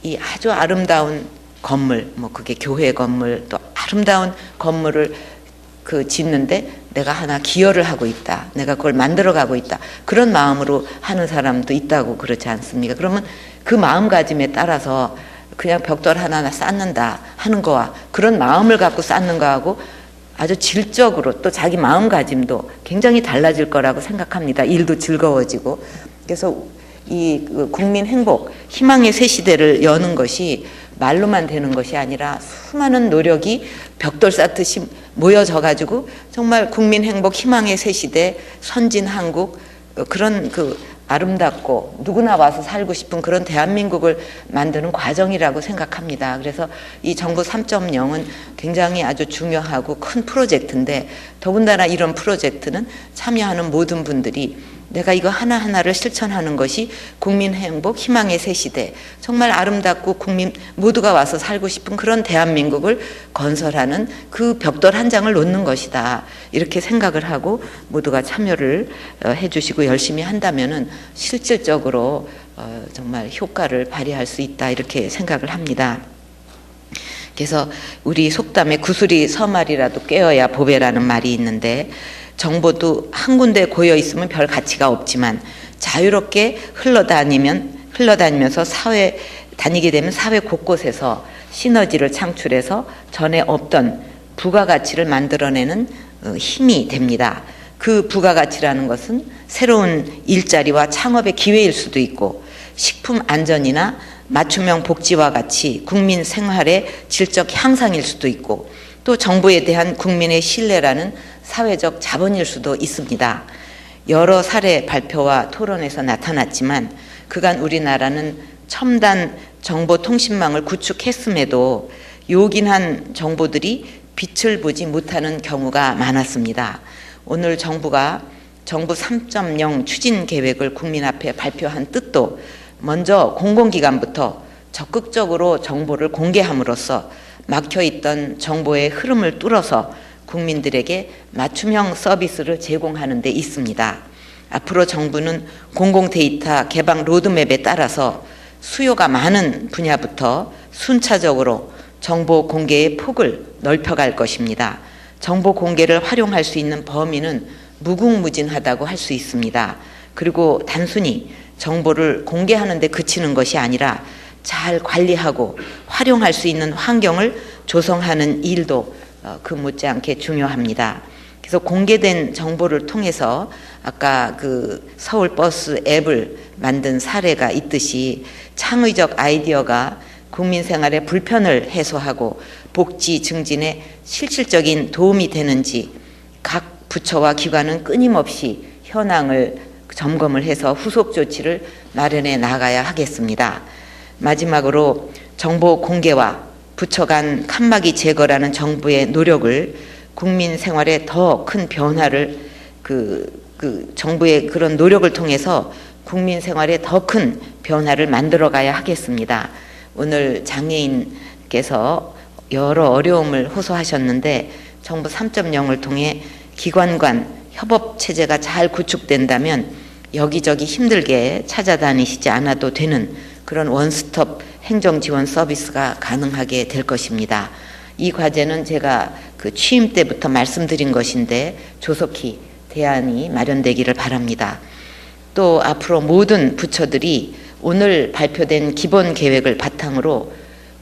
이 아주 아름다운 건물, 뭐 그게 교회 건물, 또 아름다운 건물을 짓는데 내가 하나 기여를 하고 있다, 내가 그걸 만들어가고 있다, 그런 마음으로 하는 사람도 있다고 그렇지 않습니까? 그러면 그 마음가짐에 따라서 그냥 벽돌 하나 쌓는다 하는 거와 그런 마음을 갖고 쌓는 거하고 아주 질적으로 또 자기 마음가짐도 굉장히 달라질 거라고 생각합니다. 일도 즐거워지고. 그래서 이 국민 행복, 희망의 새 시대를 여는 것이 말로만 되는 것이 아니라 수많은 노력이 벽돌 쌓듯이 모여져 가지고 정말 국민 행복, 희망의 새 시대, 선진 한국, 그런 아름답고 누구나 와서 살고 싶은 그런 대한민국을 만드는 과정이라고 생각합니다. 그래서 이 정부 3.0은 굉장히 아주 중요하고 큰 프로젝트인데, 더군다나 이런 프로젝트는 참여하는 모든 분들이 내가 이거 하나하나를 실천하는 것이 국민 행복, 희망의 새 시대, 정말 아름답고 국민 모두가 와서 살고 싶은 그런 대한민국을 건설하는 그 벽돌 한 장을 놓는 것이다, 이렇게 생각을 하고 모두가 참여를 해주시고 열심히 한다면은 실질적으로 정말 효과를 발휘할 수 있다, 이렇게 생각을 합니다. 그래서 우리 속담에 구슬이 서말이라도 꿰어야 보배라는 말이 있는데, 정보도 한 군데 고여 있으면 별 가치가 없지만 자유롭게 흘러다니면서 사회 다니게 되면 사회 곳곳에서 시너지를 창출해서 전에 없던 부가가치를 만들어내는 힘이 됩니다. 그 부가가치라는 것은 새로운 일자리와 창업의 기회일 수도 있고, 식품 안전이나 맞춤형 복지와 같이 국민 생활의 질적 향상일 수도 있고, 또 정부에 대한 국민의 신뢰라는 사회적 자본일 수도 있습니다. 여러 사례 발표와 토론에서 나타났지만 그간 우리나라는 첨단 정보통신망을 구축했음에도 요긴한 정보들이 빛을 보지 못하는 경우가 많았습니다. 오늘 정부가 정부 3.0 추진 계획을 국민 앞에 발표한 뜻도 먼저 공공기관부터 적극적으로 정보를 공개함으로써 막혀있던 정보의 흐름을 뚫어서 국민들에게 맞춤형 서비스를 제공하는 데 있습니다. 앞으로 정부는 공공데이터 개방 로드맵에 따라서 수요가 많은 분야부터 순차적으로 정보 공개의 폭을 넓혀갈 것입니다. 정보 공개를 활용할 수 있는 범위는 무궁무진하다고 할 수 있습니다. 그리고 단순히 정보를 공개하는 데 그치는 것이 아니라 잘 관리하고 활용할 수 있는 환경을 조성하는 일도 그 못지않게 중요합니다. 그래서 공개된 정보를 통해서 아까 서울버스 앱을 만든 사례가 있듯이 창의적 아이디어가 국민 생활의 불편을 해소하고 복지 증진에 실질적인 도움이 되는지 각 부처와 기관은 끊임없이 현황을 점검을 해서 후속 조치를 마련해 나가야 하겠습니다. 마지막으로 정보 공개와 부처 간 칸막이 제거라는 정부의 노력을 국민 생활에 더 큰 변화를 정부의 그런 노력을 통해서 국민 생활에 더 큰 변화를 만들어 가야 하겠습니다. 오늘 장애인께서 여러 어려움을 호소하셨는데 정부 3.0을 통해 기관 간 협업 체제가 잘 구축된다면 여기저기 힘들게 찾아다니시지 않아도 되는 그런 원스톱 행정 지원 서비스가 가능하게 될 것입니다. 이 과제는 제가 취임 때부터 말씀드린 것인데 조속히 대안이 마련되기를 바랍니다. 또 앞으로 모든 부처들이 오늘 발표된 기본 계획을 바탕으로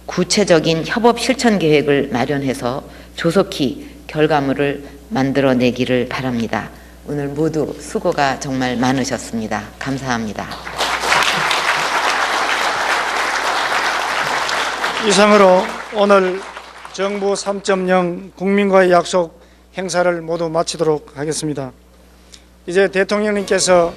구체적인 협업 실천 계획을 마련해서 조속히 결과물을 만들어내기를 바랍니다. 오늘 모두 수고가 정말 많으셨습니다. 감사합니다. 이상으로 오늘 정부 3.0 국민과의 약속 행사를 모두 마치도록 하겠습니다. 이제 대통령님께서